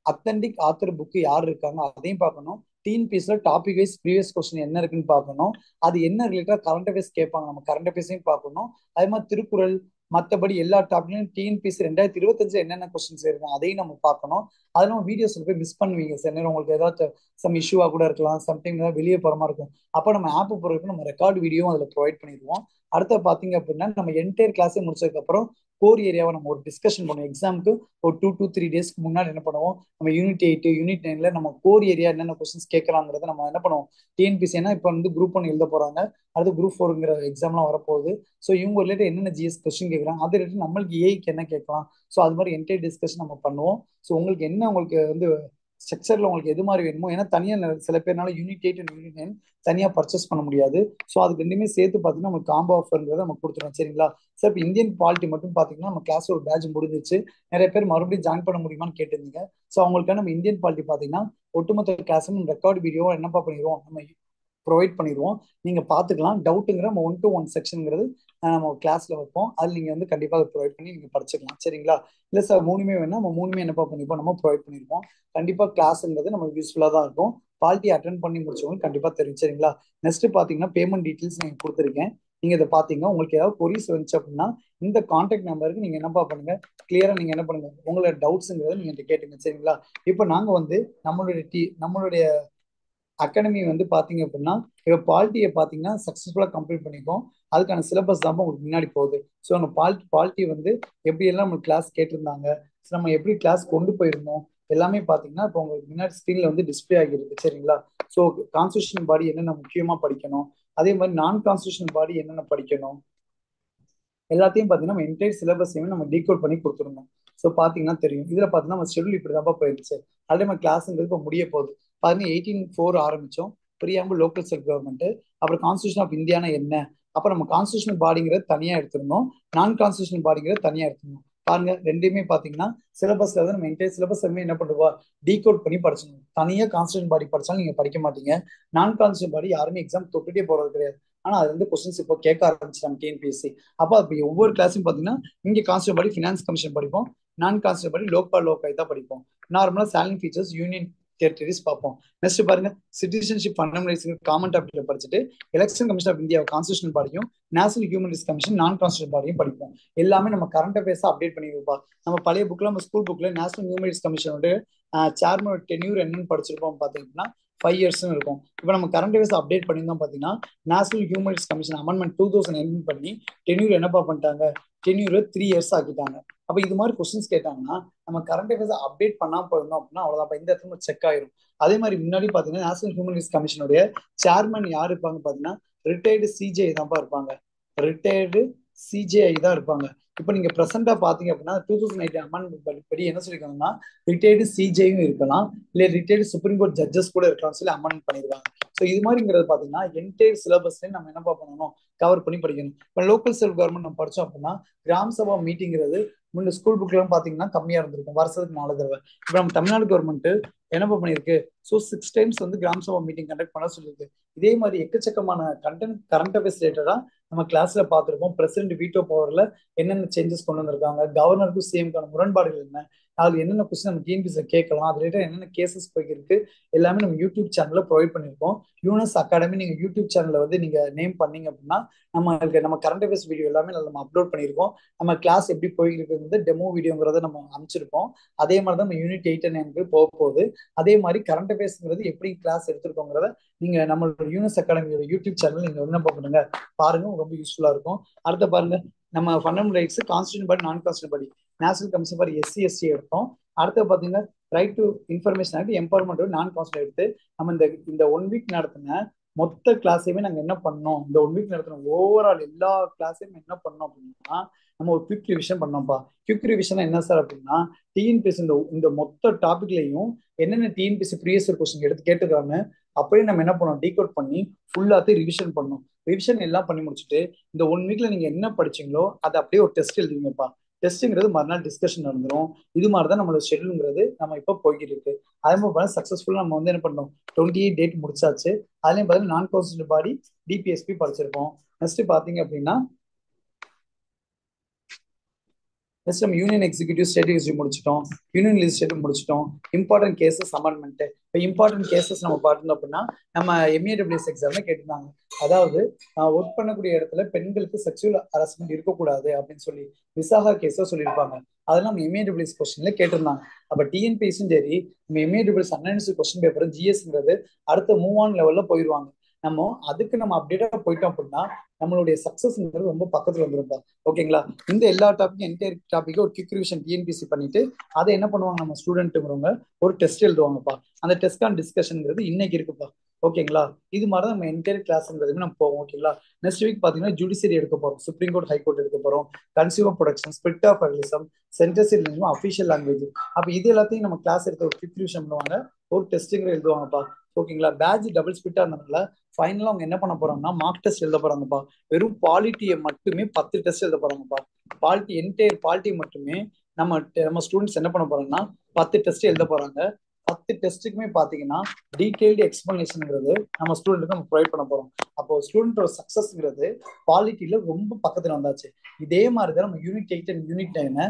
அத்தன்டிக் ஆத்தர் புக்கு யார் இருக்காங்க அதையும் பார்க்கணும். டிஎன்பிஎஸ்ல டாபிக் வைஸ் ப்ரீவியஸ் கொஸ்டின் என்ன இருக்குன்னு பார்க்கணும். அது என்ன ரிலேட்டடா கரண்ட் அஃபேர்ஸ் கேட்பாங்க, நம்ம கரண்ட் அஃபேர்ஸையும் பார்க்கணும். அதே மாதிரி திருக்குறள் மற்றபடி எல்லா டாபிக்லையும் டிஎன்பிஎஸ்சி 2025 என்னென்ன கொஸ்டின்ஸ் இருக்கும் அதையும் நம்ம பார்க்கணும். அதெல்லாம் வீடியோஸ்ல போய் மிஸ் பண்ணுவீங்க. சார் நேரம் உங்களுக்கு ஏதாச்சும் சம் இஷ்யூவா கூட இருக்கலாம், சம்டைம் ஏதாவது வெளியே போற மாதிரி இருக்கும். அப்போ நம்ம ஆப் போறதுக்கு நம்ம ரெக்கார்டு வீடியோ அதில் ப்ரொவைட் பண்ணிடுவோம். அடுத்த பாத்தீங்க அப்படின்னா நம்ம என்டையர் கிளாஸே முடிச்சதுக்கு அப்புறம் கோர் ஏரியாவை நம்ம ஒரு டிஸ்கஷன் பண்ணுவோம். எக்ஸாமுக்கு ஒரு 2 to 3 டேஸ்க்கு முன்னாடி என்ன பண்ணுவோம், நம்ம யூனிட் 8 யூனிட் 9ல நம்ம கோர் ஏரியா என்னென்ன கொஸ்டின்ஸ் கேட்கலாங்கிறத நம்ம என்ன பண்ணுவோம் டிஎன்பிஎஸ்சி. ஏன்னா இப்போ வந்து குரூப் 1 எழுத போறாங்க, அடுத்து குரூப் 4ங்கிற எக்ஸாம்லாம் வரப்போகுது. ஸோ இவங்க ரிலேட்டட் என்னென்ன ஜிஎஸ் கொஸ்டின் கேட்குறாங்க, அது ரிலேட்டட் நம்மளுக்கு ஏஐக்கு என்ன கேட்கலாம். ஸோ அது மாதிரி என்டையர் டிஸ்கஷன் நம்ம பண்ணுவோம். ஸோ உங்களுக்கு என்ன உங்களுக்கு வந்து ஸ்ட்ரக்சர்ல உங்களுக்கு எது மாதிரி வேணுமோ, ஏன்னா தனியா சில பேர்னால யூனிட் 8 அண்ட் யூனிட் 9 தனியா பர்ச்சேஸ் பண்ண முடியாது. ஸோ அதுக்கு ரெண்டுமே சேர்த்து பார்த்தீங்கன்னா நம்ம காம்போ ஆஃபர்ங்கிறத நம்ம கொடுத்துருவோம். சரிங்களா? சார் இப்போ இந்தியன் பாலிட்டி மட்டும் பார்த்தீங்கன்னா நம்ம கிளாஸ் ஒரு பேட்ச் முடிஞ்சிச்சு, நிறைய பேர் மறுபடியும் ஜாயின் பண்ண முடியுமான்னு கேட்டிருந்தீங்க. ஸோ அவங்களுக்கான நம்ம இந்தியன் பாலிட்டி பார்த்தீங்கன்னா ஒட்டுமொத்த கிளாஸும் ரெக்கார்டு வீடியோ என்னப்பா பண்ணிடுவோம், நம்ம ப்ரொவைட் பண்ணிடுவோம். நீங்க பாத்துக்கலாம். டவுட்டுங்கிற நம்ம 1 to 1 செக்ஷனுங்கிறது நம்ம கிளாஸ்ல வைப்போம். அது நீங்க வந்து கண்டிப்பா அதை ப்ரொவைட் பண்ணி நீங்க படிச்சுக்கலாம். சரிங்களா? இல்ல சார் மூணுமே வேணா நம்ம மூணுமே என்னப்பா பண்ணிப்போம், நம்ம ப்ரொவைட் பண்ணிருப்போம். கண்டிப்பா கிளாஸ்ங்கிறது நமக்கு யூஸ்ஃபுல்லா தான் இருக்கும். பாலிட்டி அட்டன் பண்ணி முடிச்சவங்க கண்டிப்பா தெரியும். சரிங்களா? நெக்ஸ்ட் பாத்தீங்கன்னா பேமெண்ட் டீடைல்ஸ் நீங்க கொடுத்துருக்கேன். நீங்க இதை பாத்தீங்க, உங்களுக்கு ஏதாவது கொரிஸ் வந்துச்சு அப்படின்னா இந்த கான்டாக்ட் நம்பருக்கு நீங்க என்னப்பா பண்ணுங்க, கிளியரா நீங்க என்ன பண்ணுங்க, உங்களோட டவுட்ஸ்ங்கிறத நீங்க கேட்டுங்க. சரிங்களா? இப்போ நாங்க வந்து நம்மளுடைய அகாடமி வந்து பாத்தீங்க அப்படின்னா இப்போ பாலிட்டியை பாத்தீங்கன்னா சக்சஸ்ஃபுல்லா கம்ப்ளீட் பண்ணிப்போம். அதுக்கான சிலபஸ் தான் உங்களுக்கு முன்னாடி போகுது. ஸோ நம்ம பாலிட்டி வந்து எப்படி எல்லாம் நம்ம கிளாஸ் கேட்டிருந்தாங்க, நம்ம எப்படி கிளாஸ் கொண்டு போயிருந்தோம் எல்லாமே பாத்தீங்கன்னா இப்போ உங்களுக்கு முன்னாடி ஸ்கிரீன்ல வந்து டிஸ்பிளே ஆகிருக்கு. சரிங்களா? ஸோ கான்ஸ்டியூஷன் பாடி என்னென்ன முக்கியமா படிக்கணும், அதே மாதிரி நான் கான்ஸ்டியூஷன் பாடி என்னென்ன படிக்கணும், எல்லாத்தையும் பார்த்தீங்கன்னா நம்ம என்டையர் சிலபஸையுமே நம்ம டீகோட் பண்ணி கொடுத்துருந்தோம். ஸோ பார்த்தீங்கன்னா தெரியும். இதில் பார்த்தீங்கன்னா நம்ம ஷெடியூல் இப்படி தான் போயிருச்சு. அதே மாதிரி கிளாஸுங்கிறது இப்போ முடிய போகுது. பாருங்க 18/4 ஆரம்பிச்சோம், பிரியாம்பிள் லோக்கல் செல்ஃப் கவர்மெண்ட், அப்புறம் கான்ஸ்டியூஷன் ஆஃப் இந்தியானா என்ன, அப்போ நம்ம கான்ஸ்டியூஷனல் பாடிங்கிறது தனியாக எடுத்திருந்தோம், நான் கான்ஸ்டியூஷனல் பாடிங்கிறது தனியாக எடுத்திருந்தோம். பாருங்க ரெண்டுமே பார்த்தீங்கன்னா சிலபஸ்ல வந்து நம்ம என்டையர் சிலபஸ் என்ன பண்ணுவோம் டீகோட் பண்ணி படிச்சிடணும். தனியாக கான்ஸ்டியூஷன் பாடி படிச்சாலும் நீங்க படிக்க மாட்டீங்க. நான் கான்ஸ்டியூஷன் பாடி யாருமே எக்ஸாம் தொட்டுட்டே போறது கிடையாது. ஆனா அது வந்து கொஸ்டின்ஸ் இப்போ கேட்க ஆரம்பிச்சிட்டாங்க டிஎன்பிஎஸ்சி. அப்போ அப்போ ஒவ்வொரு கிளாஸும் பார்த்தீங்கன்னா இங்கே கான்ஸ்டியூஷன் படி ஃபினான்ஸ் கமிஷன் படிப்போம், நான் கான்ஸ்டியூஷன் படி லோக்காய் தான் படிப்போம். நார்மலா சேலரி ஃபீச்சர்ஸ் யூனியன் டெரிட்டரிஸ் பார்ப்போம். நெக்ஸ்ட் பாருங்க சிட்டிசன்ஷிப் ஃபண்டமெண்டல்ஸ் காமன் டாபிக்ல படிச்சுட்டு election commission of India constitution பாடியும் நேஷனல் ஹியூமன் ரைட்ஸ் கமிஷன் நான் கான்ஸ்டியூஷன் பாடியும் படிப்போம். எல்லாமே நம்ம கரண்ட் அஃபேர்ஸ் அப்டேட் பண்ணிருப்போம். நம்ம பழைய புக்ல நம்ம ஸ்கூல் புக்ல நேஷனல் ஹியூமன் ரைட்ஸ் கமிஷனோட சேர்மன் டென்யூர் என்னன்னு படிச்சிருப்போம் பாத்தீங்கன்னா 5 years இருக்கும். இப்போ நம்ம கரண்ட் அஃபேர்ஸ் அப்டேட் பண்ணியிருந்தோம் பார்த்தீங்கன்னா national human rights commission amendment 2019 பண்ணி டென்யூர் என்னப்பா பண்ணிட்டாங்க, டென்யூர் 3 years ஆக்கிட்டாங்க. அப்போ இது மாதிரி கொஸ்டின்ஸ் கேட்டாங்கன்னா நம்ம கரண்ட் அஃபேர்ஸ் அப்டேட் பண்ணாம போயிருந்தோம் அப்படின்னா அவ்வளோதான், இந்த இடத்துல செக் ஆயிரும். அதே மாதிரி முன்னாடி பார்த்தீங்கன்னா நேஷனல் ஹியூமன் ரைட்ஸ் கமிஷனுடைய சேர்மன் யார் இருப்பாங்க பார்த்தீங்கன்னா ரிட்டையர்டு சிஜேஐ தான்ப்பா இருப்பாங்க, ரிட்டையர்டு சிஜேஐ தான் இருப்பாங்க. இப்போ நீங்க பிரசண்டா பாத்தீங்க அப்படின்னா 2018 அமெண்ட்மெண்ட் படி என்ன சொல்லிருக்காங்கன்னா ரிட்டையர்டு சிஜேயும் இருக்கலாம், இல்ல ரிட்டையர்டு சுப்ரீம் கோர்ட் ஜட்ஜஸ் கூட இருக்கலாம் சொல்லி அமெண்ட் பண்ணிருக்காங்க. ஸோ இது மாதிரிங்கிறது பாத்தீங்கன்னா என்டையர் சிலபஸ்ல நம்ம என்னப்பா பண்ணணும், கவர் பண்ணி படிக்கணும். இப்போ லோக்கல் செல்ஃப் கவர்மெண்ட் நம்ம படிச்சோம் அப்படின்னா கிராம சபா மீட்டிங்கிறது முன்ன ஸ்கூல் புக்ல எல்லாம் பாத்தீங்கன்னா கம்மியா இருந்திருக்கும், வருஷத்துக்கு 4 தடவை. இப்போ நம்ம தமிழ்நாடு கவர்மெண்ட் என்னப்பா பண்ணிருக்கு, ஸோ 6 times வந்து கிராம சபா மீட்டிங் கண்டக்ட் பண்ண சொல்லியிருக்கு. இதே மாதிரி எக்கச்சக்கமான கரண்ட் அஃபேர்ஸ் ரிலேட்டடா நம்ம கிளாஸ்ல பார்த்திருக்கோம். பிரசிடென்ட் வீட்டோ பவர்ல என்னென்ன சேஞ்சஸ் கொண்டு வந்திருக்காங்க, கவர்னருக்கும் சிஎம்கான முரண்பாடுகள் என்ன, அதுல என்னென்ன கொஸ்டின் நம்ம டிஎன்பிஎஸ்சில கேட்கலாம், அது ரிலேட்டட் என்னென்ன கேசஸ் போயிருக்கு, எல்லாமே நம்ம யூடியூப் சேனல்ல ப்ரொவைட் பண்ணியிருக்கோம். யூனஸ் அகாடமி நீங்க யூடியூப் சேனல்ல வந்து நீங்க நேம் பண்ணீங்க அப்படின்னா நம்ம கரண்ட் அஃபேர்ஸ் வீடியோ எல்லாமே நம்ம அப்லோட் பண்ணியிருக்கோம். நம்ம கிளாஸ் எப்படி போயிருக்குறது டெமோ வீடியோங்கிறத நம்ம அமைச்சிருக்கோம். அதே மாதிரி தான் நம்ம யூனிட் 8 and 9 போக போகுது. அதே மாதிரி கரண்ட் அஃபேர்ஸ்ங்கிறது எப்படி கிளாஸ் எடுத்திருக்கோங்கிறத நீங்க நம்மளோட யூனஸ் அகாடமியோட யூடியூப் சேனல் நீங்க விண்ணப்பம் பண்ணுங்க, பாருங்க, ரொம்ப யூஸ்ஃபுல்லா இருக்கும். அடுத்த பாருங்க, நம்ம ஃபண்டமெண்டல் ரைட்ஸ் கான்ஸ்டியூஷன் படி நான் கான்ஸ்டியூஷன் படி நேஷனல் கமிஷன் ஃபார் எஸ்சி எடுத்தோம். அடுத்து பாத்தீங்கன்னா right to information act empowerment நான் கான்ஸ்டியூஷன் எடுத்து நம்ம இந்த இந்த 1 வீக் நடத்தின மொத்த கிளாஸையுமே நாங்க என்ன பண்ணோம், இந்த 1 வீக் நடத்தின ஓவரால் எல்லா கிளாஸையும் என்ன பண்ணோம் அப்படின்னா நம்ம ஒரு குவிக் ரிவிஷன் பண்ணோம்ப்பா. குவிக் ரிவிஷன் என்ன சார் அப்படின்னா டிஎன்பிஎஸ்சி இந்த மொத்த டாபிக்லையும் என்னென்ன டிஎன்பிஎஸ்சி ப்ரீவியஸ் கொஸ்டின் எடுத்து கேட்டுக்கிறாங்க அப்படியே நம்ம என்ன பண்ணோம், டீகோட் பண்ணி ஃபுல்லாத்தையும் ரிவிஷன் பண்ணோம். ரிவிஷன் எல்லாம் பண்ணி முடிச்சுட்டு இந்த 1 வீக்ல நீங்க என்ன படிச்சீங்களோ அதை அப்படியே ஒரு டெஸ்ட் எழுதுவீங்கப்பா. டெஸ்ட்ங்கிறது மறுநாள் டிஸ்கஷன் நடந்துரும். இது மாதிரி தான் நம்மளோட ஷெட்யூல்ங்கிறது நம்ம இப்போ போய்கிட்டு இருக்கு. அதே மாதிரி சக்சஸ்ஃபுல்லா நம்ம வந்து என்ன பண்ணோம், 28 டேட் முடிச்சாச்சு. அதுலயும் பார்த்தீங்கன்னா நான் கான்ஸ்டியூஷன் பாடி டிபிஎஸ்பி படிச்சிருக்கோம். நெக்ஸ்ட் பாத்தீங்க அப்படின்னா நெக்ஸ்ட் நம்ம யூனியன் எக்ஸிக்யூட்டிவ் ஸ்டேட் எக்ஸிக்யூட்டிவ் முடிச்சிட்டோம், யூனியன் லெஜிஸ்லேட்டிவ் முடிச்சிட்டோம். Important cases amendment. இப்போ இம்பார்ட்டன்ட் கேசஸ் நம்ம பார்த்தோம் அப்படின்னா நம்ம எம்ஏடபிள்யூஎஸ் எக்ஸாம்ல கேட்டிருந்தாங்க. அதாவது ஒர்க் பண்ணக்கூடிய இடத்துல பெண்களுக்கு செக்ஷுவல் ஹராஸ்மெண்ட் இருக்கக்கூடாது அப்படின்னு சொல்லி விசாகா கேஸோ சொல்லியிருப்பாங்க. அதெல்லாம் நம்ம எம்ஏடபிள்யூஎஸ் கொஸ்டின்ல கேட்டிருந்தாங்க. அப்ப டிஎன்பிஎஸும் சரி நம்ம எம்ஏடபிள்யூஎஸ் அன்அனலைஸ்டு கொஸ்டின் பேப்பர் ஜிஎஸ்ங்கிறது அடுத்த மூவ் ஆன் லெவல்ல போயிடுவாங்க. அதுக்கு நம்ம அப்டேட்டா போயிட்டோம் அப்படின்னா நம்மளுடைய சக்சஸ்ங்கிறது ரொம்ப பக்கத்துல வந்துருப்பா. ஓகேங்களா? இந்த எல்லா டாபிக்கும் என்டையர் டாபிக்கும் ஒரு குவிக் ரிவிஷன் டிஎன்பிஎஸ்சி பண்ணிட்டு அதை என்ன பண்ணுவாங்க, நம்ம ஸ்டூடெண்ட்டுங்கிறவங்க ஒரு டெஸ்ட் எழுதுவாங்கப்பா. அந்த டெஸ்ட் டிஸ்கஷன்ங்கிறது இன்னைக்கு இருக்குப்பா. ஓகேங்களா? இது மாதிரி தான் நம்ம என்டையர் கிளாஸ்ங்கிறது நம்ம போவோம். ஓகேங்களா? நெக்ஸ்ட் வீக் பாத்தீங்கன்னா ஜுடிஷியரி எடுக்க போறோம், சுப்ரீம் கோர்ட், ஹைகோர்ட் எடுக்க போறோம், consumer production, spirit of federalism, சென்டென்சியல் லாங்குவேஜ், அஃபிஷியல் லாங்குவேஜ். அப்ப இது எல்லாத்தையும் நம்ம கிளாஸ் எடுத்த ஒரு குவிக் ரிவிஷன் பண்ணுவாங்க, ஒரு டெஸ்ட்டுங்கிற எழுதுவாங்கப்பா. ஓகேங்களா? பேட்ச் டபுள் ஸ்பிட்டா இருந்தனால ஃபைனலா அவங்க என்ன பண்ண போறாங்கன்னா மார்க் டெஸ்ட் எழுத போறாங்கப்பா. வெறும் பாலிட்டியை மட்டுமே 10 டெஸ்ட் எழுத போறாங்கப்பா. பாலிட்டி என்டையர் பாலிட்டி மட்டுமே நம்ம ஸ்டூடெண்ட்ஸ் என்ன பண்ண போறாங்கன்னா 10 டெஸ்ட் எழுத போறாங்க. 10 டெஸ்ட்டுக்குமே பாத்தீங்கன்னா டீடைல்டு எக்ஸ்பிளனேஷன்ங்கிறது நம்ம ஸ்டூடெண்ட்டுக்கு நம்ம ப்ரொவைட் பண்ண போறோம். அப்போ ஸ்டூடெண்டோட சக்சஸ்ங்கிறது குவாலிட்டியில ரொம்ப பக்கத்துல வந்தாச்சு. இதே மாதிரிதான் நம்ம unit 8 and unit 9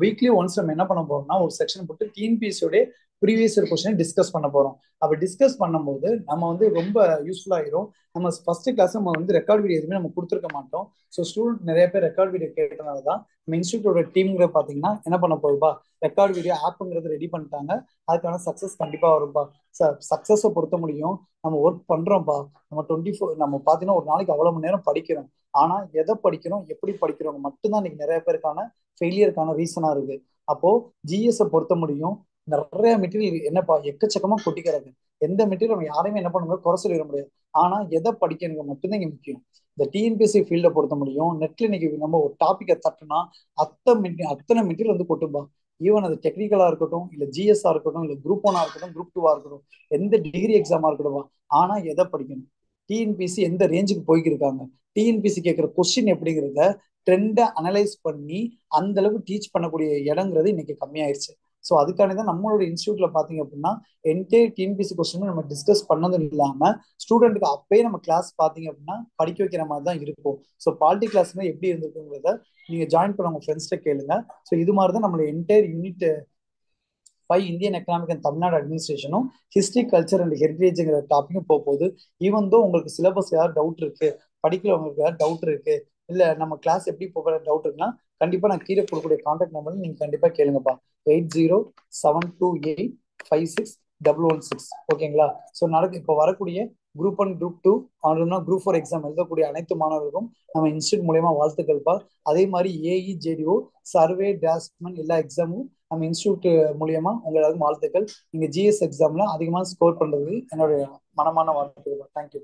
weekly once நம்ம என்ன பண்ண போறோம்னா ஒரு செக்ஷன் போட்டு டிஎன்பிஎஸ்சியோட ப்ரீவியஸ் இயர் கொஸ்டின் டிஸ்கஸ் பண்ண போறோம். அப்ப டிஸ்கஸ் பண்ணும்போது நம்ம வந்து ரொம்ப யூஸ்ஃபுல் ஆயிரும். நம்ம ஃபர்ஸ்ட் கிளாஸ் நம்ம வந்து ரெக்கார்ட் வீடியோ எதுவுமே நம்ம கொடுத்துருக்க மாட்டோம். ஸோ ஸ்டூடெண்ட் நிறைய பேர் ரெக்கார்ட் வீடியோ கேட்டனால தான் நம்ம இன்ஸ்டியூட்டோட டீம்ங்கிற பாத்தீங்கன்னா என்ன பண்ண போகுதுப்பா, ரெக்கார்ட் வீடியோ ஆப்புங்கிறது ரெடி பண்ணிட்டாங்க. அதுக்கான சக்சஸ் கண்டிப்பா வரும்பா. சக்சஸை பொறுத்த முடியும் நம்ம ஒர்க் பண்றோம்ப்பா. நம்ம 24 நம்ம பாத்தீங்கன்னா ஒரு நாளைக்கு அவ்வளவு மணி நேரம் படிக்கிறோம். ஆனா எதை படிக்கிறோம், எப்படி படிக்கிறோம் மட்டும்தான் இன்னைக்கு நிறைய பேருக்கான ஃபெயிலியருக்கான ரீசனா இருக்கு. அப்போ ஜிஎஸ் பொறுத்த முடியும் நிறைய மெட்டீரியல் என்னப்பா எக்கச்சக்கமா கொட்டிக்கிறாங்க. எந்த மெட்டீரியல் நம்ம யாரையுமே என்ன பண்ண முடியாது, குறை சொல்லிட முடியாது. ஆனா எதை படிக்கணுங்க மட்டும்தான் இங்க முக்கியம். இந்த டிஎன்பிஎஸ்சி ஃபீல்ட பொறுத்த முடியும் நெட்ல இன்னைக்கு நம்ம ஒரு டாபிக்கை தட்டுனா அத்தனை மெட்டீரியல் வந்து கொட்டும்பா. ஈவன் அது டெக்னிக்கலா இருக்கட்டும், இல்ல ஜிஎஸ்ஆ இருக்கட்டும், இல்ல குரூப் 1 இருக்கட்டும், குரூப் 2 இருக்கட்டும், எந்த டிகிரி எக்ஸாமா இருக்கட்டும். ஆனா எதை படிக்கணும், டிஎன்பிஎஸ்சி எந்த ரேஞ்சுக்கு போய்க்கிருக்காங்க, டிஎன்பிஎஸ்சி கேட்கிற கொஸ்டின் எப்படிங்கிறத ட்ரெண்டை அனலைஸ் பண்ணி அந்த அளவுக்கு டீச் பண்ணக்கூடிய இடங்கிறது இன்னைக்கு கம்மியாயிருச்சு. ஸோ அதுக்கான தான் நம்மளோட இன்ஸ்டியூட்ல பாத்தீங்க அப்படின்னா என்டையர் டிஎன்பிஎஸ்சி கொஸ்டின் நம்ம டிஸ்கஸ் பண்ணதும் இல்லாம ஸ்டூடெண்ட்டுக்கு அப்பயே நம்ம கிளாஸ் பாத்தீங்க அப்படின்னா படிக்க வைக்கிற மாதிரி தான் இருக்கும். ஸோ பாலிட்டி கிளாஸ் எப்படி இருந்திருக்குங்கிறத நீங்க ஜாயின் பண்ண உங்க ஃப்ரெண்ட்ஸ்ட கேளுங்க. ஸோ இது மாதிரி தான் நம்மளோட entire unit 5 Indian economic and Tamil Nadu அட்மினிஸ்ட்ரேஷனும் ஹிஸ்டரி, கல்ச்சர் அண்ட் ஹெரிடேஜ்ங்கிற டாபிக்கும் போகுது. ஈவன் தோ உங்களுக்கு சிலபஸ் யாரும் டவுட் இருக்கு, படிக்கிறவங்களுக்கு யாரும் டவுட் இருக்கு, இல்ல நம்ம கிளாஸ் எப்படி போகிற டவுட் இருக்குன்னா கண்டிப்பா நான் கீழே கொடுக்கக்கூடிய கான்டாக்ட் நம்பர் நீங்க கண்டிப்பா கேளுங்கப்பா. 8072856116. ஓகேங்களா? ஸோ இப்போ வரக்கூடிய குரூப் 1, குரூப் 2 அவங்கன்னா குரூப் 4 எக்ஸாம் எழுதக்கூடிய அனைத்து மாணவர்களுக்கும் நம்ம இன்ஸ்டியூட் மூலயமா வாழ்த்துக்கள்ப்பா. அதே மாதிரி ஏஇ, ஜேடிஓ, சர்வே, டிராஸ்ட்மேன் எல்லா எக்ஸாமும் நம்ம இன்ஸ்டியூட் மூலியமா உங்களுக்கு வாழ்த்துக்கள். நீங்க ஜிஎஸ் எக்ஸாம்ல அதிகமா ஸ்கோர் பண்றது என்னுடைய மனமான வாழ்த்துக்கள். தேங்க்யூ.